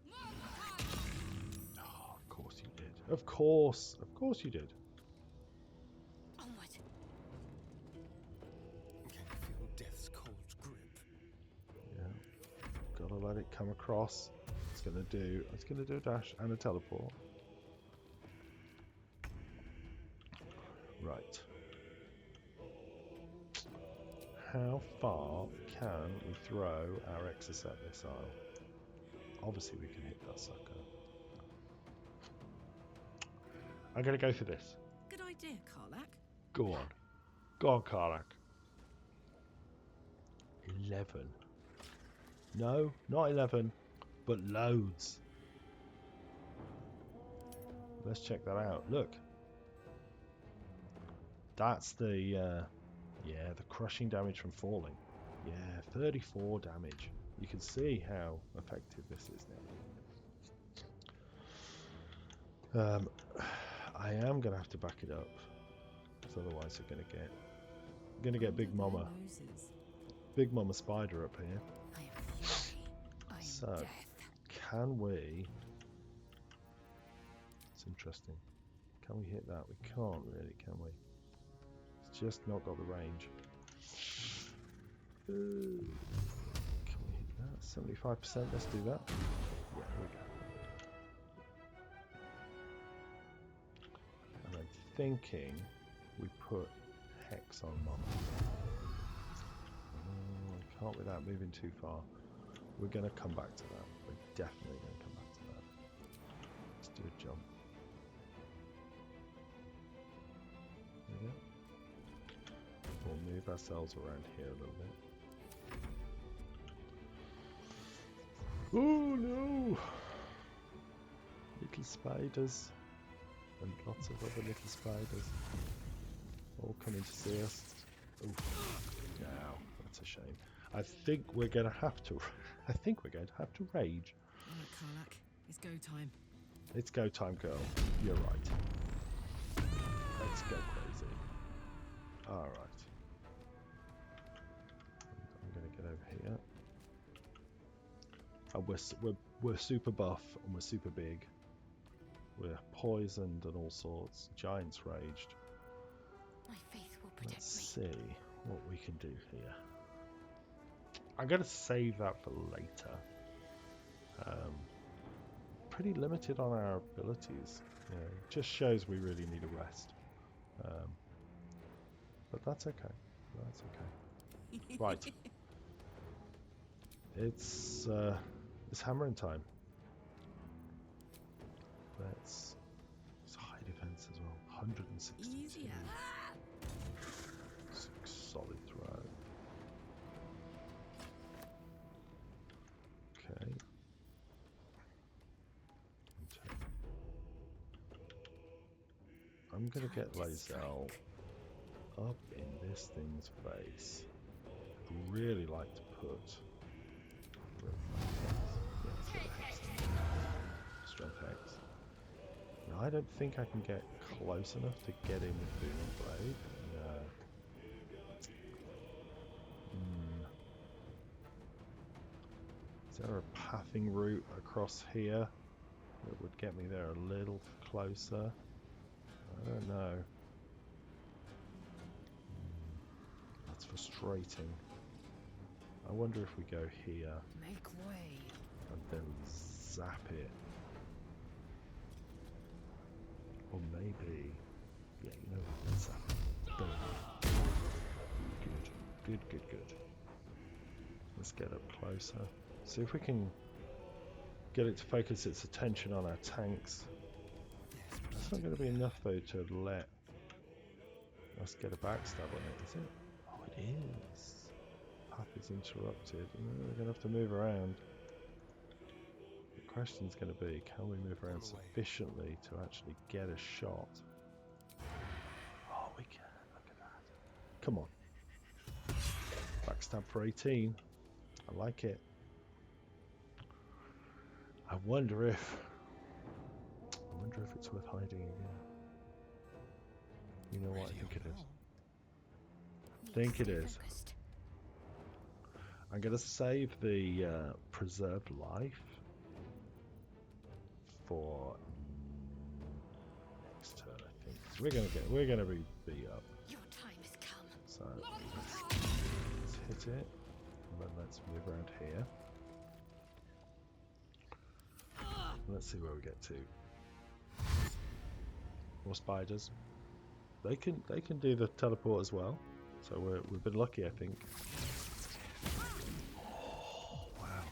Oh, of course you did. Of course you did. Onward. Can you feel death's cold grip? Yeah. Gotta let it come across. It's gonna do a dash and a teleport. Right. How far can we throw our Exocet missile? Obviously we can hit that sucker. I'm gonna go for this. Good idea, Karlach. Go on. Go on, Karlach. 11. No, not 11, but loads. Let's check that out. Look. That's the crushing damage from falling. Yeah, 34 damage. You can see how effective this is now. I am going to have to back it up. Because otherwise I'm going to get Big Mama. Big Mama Spider up here. I am fury. I am So, death. can we... It's interesting. Can we hit that? We can't really, can we? It's just not got the range. Ooh. Can we hit that? 75%, let's do that. Yeah, here we go. And I'm thinking we put Hex on Mama. Can't without moving too far. We're going to come back to that. We're definitely going to come back to that. Let's do a jump. There we go. We'll move ourselves around here a little bit. Oh no! Little spiders. And lots of other little spiders. All coming to see us. Oof. Now, that's a shame. I think we're going to have to rage. Alright, Karlach. It's go time. It's go time, girl. You're right. Let's go crazy. Alright. I'm going to get over here. And we're super buff and we're super big. We're poisoned and all sorts. Giants raged. My faith will protect Let's me. see what we can do here. I'm going to save that for later. Pretty limited on our abilities. You know, it just shows we really need a rest. But that's okay. That's okay. Right. It's hammering time. It's high defense as well. 162. Easier. 6 solid throw. Okay. I'm gonna get Lae'zel up in this thing's face. I'd really like to put Strength Hex. Now, I don't think I can get close enough to get in with Booming Blade. No. Is there a pathing route across here that would get me there a little closer? I don't know. That's frustrating. I wonder if we go here Make way. and then zap it. Or maybe... Yeah, you know what? Let's zap it. Boom. Good. Good. Let's get up closer. See if we can get it to focus its attention on our tanks. That's not going to be enough though to let us get a backstab on it, is it? Oh, it is. Path is interrupted. We're going to have to move around. The question's going to be, can we move around sufficiently to actually get a shot? Oh, we can. Look at that. Come on. Backstab for 18. I like it. I wonder if it's worth hiding again. You know what? I think it is. Think it is. I'm gonna save the preserved life for next turn. I think 'cause we're gonna be beat up. Your time has come. So let's hit it, and then let's move around here. Let's see where we get to. More spiders. They can do the teleport as well. So we've been lucky, I think. Oh, wow.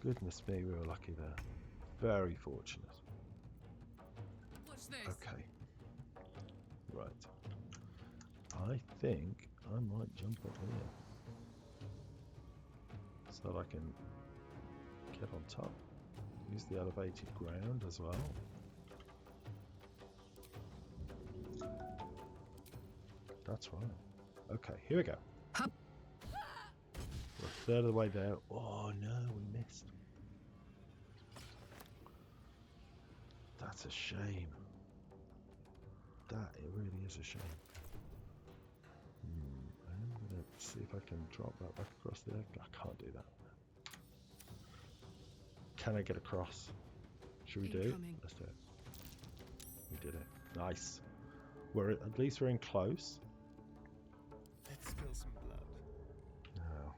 Goodness me, we were lucky there. Very fortunate. What's this? Okay. Right. I think I might jump up here. So that I can get on top. Use the elevated ground as well. That's right. Okay, here we go. We're a third of the way there. Oh no, we missed. That's a shame. It really is a shame. I'm gonna see if I can drop that back across there. I can't do that. Can I get across? Should we do? Incoming. Let's do it. We did it. Nice. At least we're in close. Let's spill some blood. Now,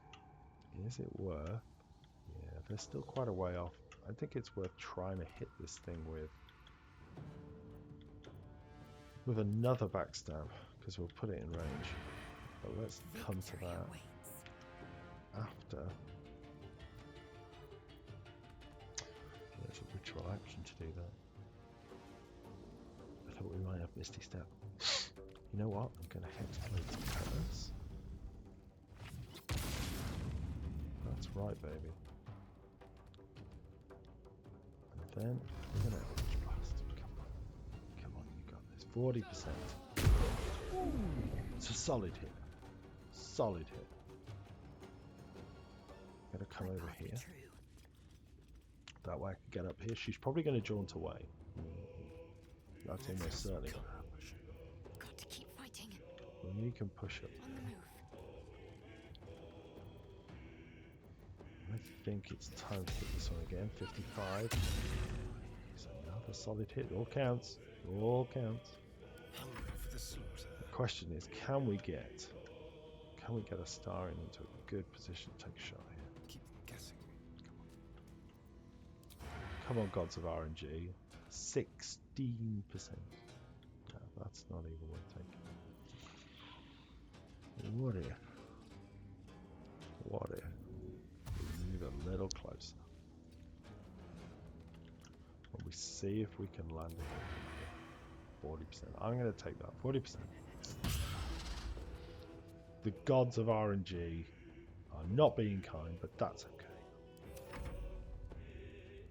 is it worth? Yeah, they're still quite a way off. I think it's worth trying to hit this thing with another backstab, because we'll put it in range. But let's come to Victory that awaits. after. There's a ritual action to do that. I thought we might have Misty Step. You know what? I'm going to hexblade first. That's right, baby. And then we're going to Eldritch Blast. Come on, you got this. 40%. It's a solid hit. Solid hit. I'm going to come over here. True. That way I can get up here. She's probably going to jaunt away. That's almost certainly going to happen. Got to keep fighting. And you can push up On the there. move. I think it's time to hit this one again. 55. It's another solid hit. All counts. All counts. Hungry for the slaughter. The question is, can we get a star in into a good position to take a shot here? Keep them guessing. Come on, gods of RNG. 16%. No, that's not even worth taking. What if? What if we move a little closer? And we see if we can land it. 40%. I'm going to take that. 40%. The gods of RNG are not being kind, but that's okay.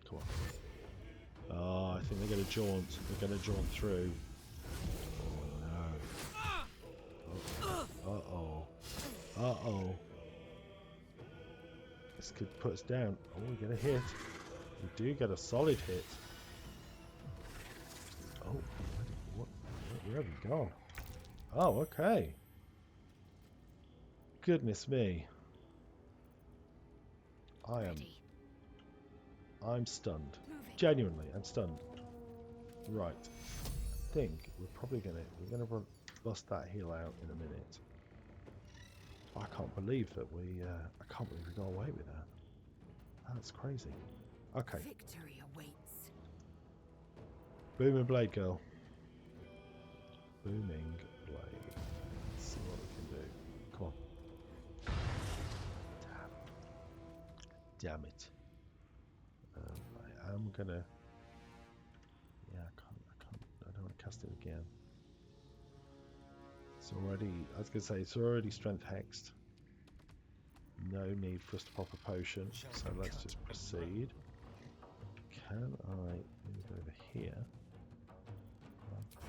Come on. Oh, I think they're going to jaunt. They're going to jaunt through. Oh no. Uh-oh. Uh-oh. This could put us down. Oh, we get a hit. We do get a solid hit. Oh, where have you gone? Oh, okay. Goodness me. Ready. I'm stunned. Moving. Genuinely, I'm stunned. Right. I think we're gonna bust that heal out in a minute. I can't believe that we got away with that. That's crazy. Okay. Victory awaits. Booming blade, girl. Booming blade. Let's see what we can do. Come on. Damn it. am gonna. Yeah, I don't want to cast it again. It's already. I was gonna say it's already strength hexed. No need for us to pop a potion, so let's just proceed. Can I move over here?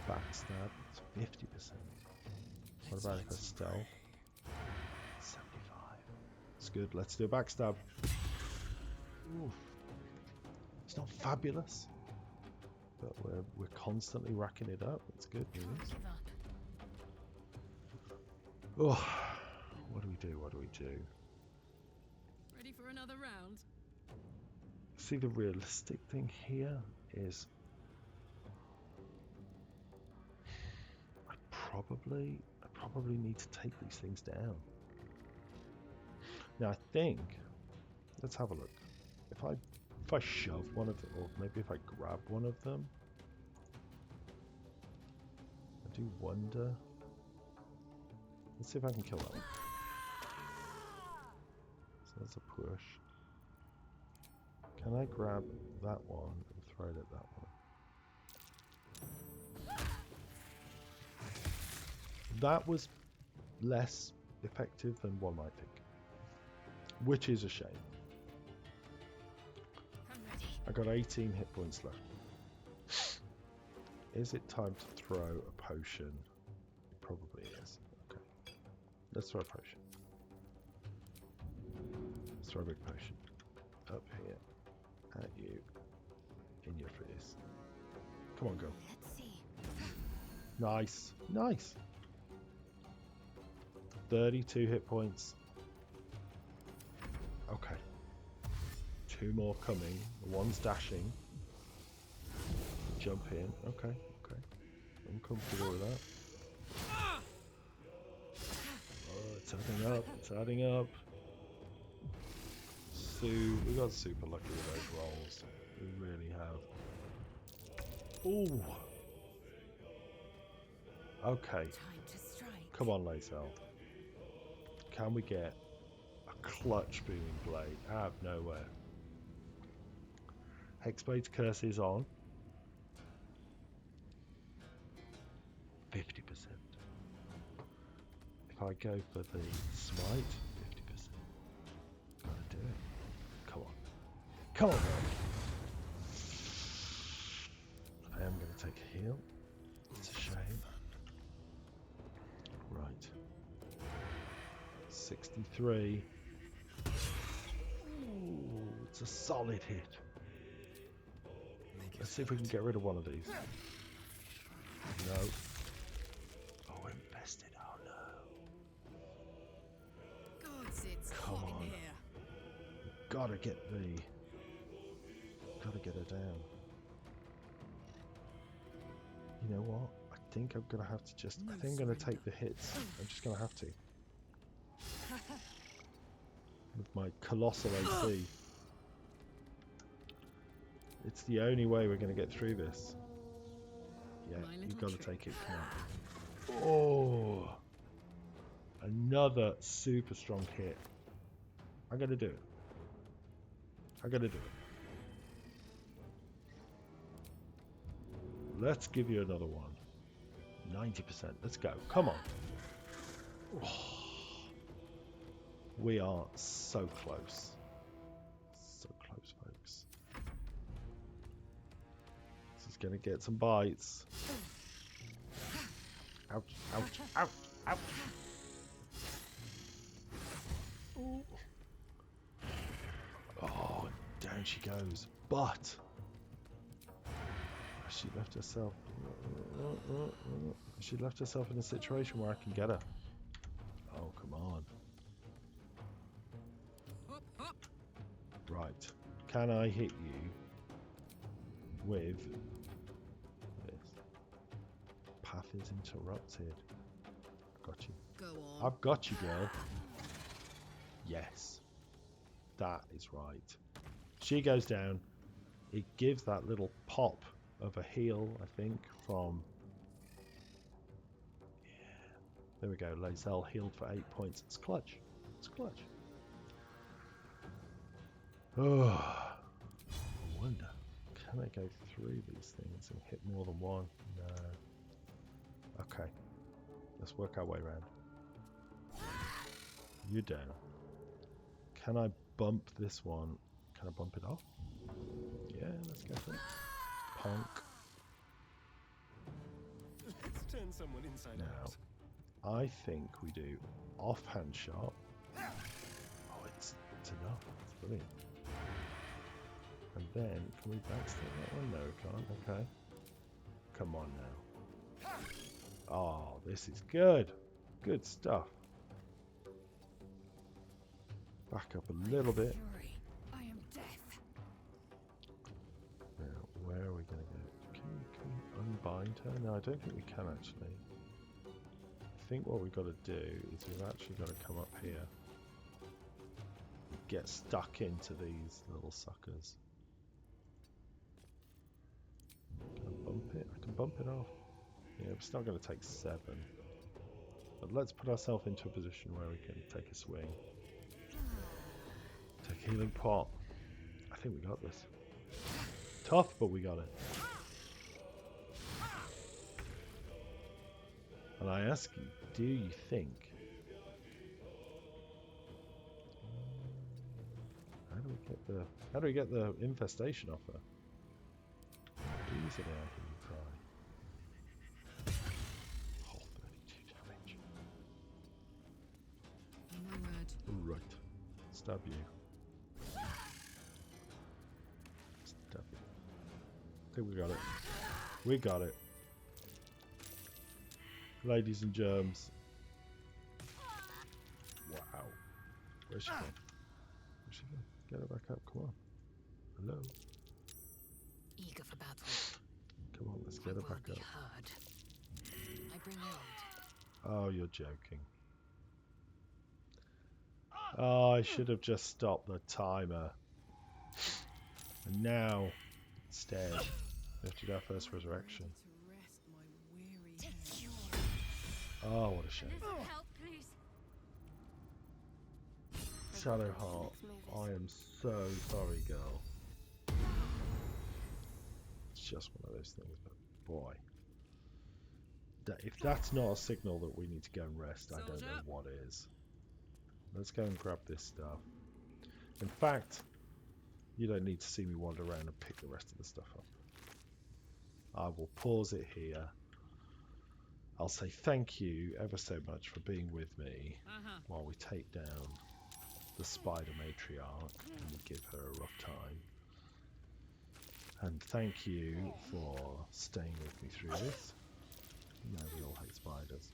Backstab. It's 50%. What about if I stealth? 75. It's good. Let's do a backstab. Ooh. It's not fabulous, but we're constantly racking it up. It's good news. Give up. Oh, what do we do? What do we do? Ready for another round? See, the realistic thing here is I probably need to take these things down. Now I think, let's have a look. If I shove one of them, or maybe if I grab one of them, I do wonder. Let's see if I can kill that one. So that's a push. Can I grab that one and throw it at that one? That was less effective than one might think, which is a shame. I'm ready. I got 18 hit points left. Is it time to throw a potion? It probably is. Okay. Let's throw a potion. Let's throw a big potion. Up here. At you. In your face. Come on, go. Let's see. Nice. Nice. 32 hit points. Okay. 2 more coming. One's dashing. Jump in. Okay, okay. I'm comfortable with that. Oh, it's adding up. It's adding up. We got super lucky with those rolls. We really have. Ooh. Okay. Time to strike. Come on, Lazel. Can we get a clutch booming blade out of nowhere? Hexblade's curse is on. 50%. If I go for the smite, 50%. Gotta do it. Come on. Come on, man. I am going to take a heal. It's a shame. Right. 63. Ooh, it's a solid hit. Let's see if we can get rid of one of these. No. Oh, infested. Oh no. Gods, it's Come hot on. in here. Gotta get her down. You know what? I think I'm gonna have to just. I think I'm gonna take the hits. I'm just gonna have to. With my colossal AC. It's the only way we're gonna get through this. Yeah, My you've little got to trick. take it. Come on. Oh, another super strong hit. I'm gonna do it. I'm gonna do it. Let's give you another one. 90%. Let's go. Come on. Oh. We are so close. So close, folks. This is gonna get some bites. Ouch, ouch, ouch, ouch. Ooh. Oh, down she goes. But she left herself. She left herself in a situation where I can get her. Oh, come on. Hop, hop. Right. Can I hit you with this? Path is interrupted. I've got you. Go on. I've got you, girl. Yes. That is right. She goes down. It gives that little pop of a heal, I think, from... Yeah. There we go. Lazel healed for 8 points. It's clutch. It's clutch. Oh, I wonder. Can I go through these things and hit more than one? No. Okay. Let's work our way around. You down. Can I bump this one? Can I bump it off? Yeah, let's go for it. Punk. Let's turn someone inside Now, out. I think we do offhand shot. Oh, it's enough. It's brilliant. And then, can we backstab that one? No, we can't. Okay. Come on now. Oh, this is good. Good stuff. Back up a little bit. Fury. I am death. Now, where are we going to go? Can we unbind her? No, I don't think we can actually. I think what we've got to do is we've actually got to come up here. Get stuck into these little suckers. Can I bump it? I can bump it off. Yeah, it's not going to take 7. But let's put ourselves into a position where we can take a swing. Take a healing pot. I think we got this. Tough, but we got it. And I ask you, do you think... How do we get the infestation off her? Easily I can try. Oh, 32 damage. My word. Right. Stab you. Stab you. I think we got it. We got it. Ladies and germs. Wow. Where's she going? Where's she going? Get her back up. Come on. Hello. Eager for battle. Come on, let's get her back Be up. heard. I bring aid. Oh, you're joking. Oh, I should have just stopped the timer. And now, instead, we have to do our first resurrection. To rest my weary head. Oh, what a shame. Help, please. Shadowheart, I am so sorry, girl. It's just one of those things, but boy. If that's not a signal that we need to go and rest, I don't know what is. Let's go and grab this stuff. In fact, you don't need to see me wander around and pick the rest of the stuff up. I will pause it here. I'll say thank you ever so much for being with me while we take down the spider matriarch and we give her a rough time. And thank you for staying with me through this. You know we all hate spiders.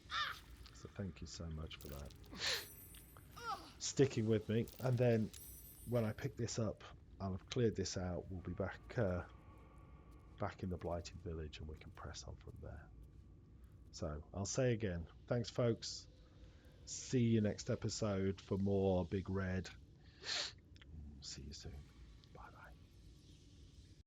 So thank you so much for that. Sticking with me, and then when I pick this up, I'll have cleared this out. We'll be back in the blighted village, and we can press on from there. So I'll say again, thanks folks. See you next episode for more Big Red. See you soon.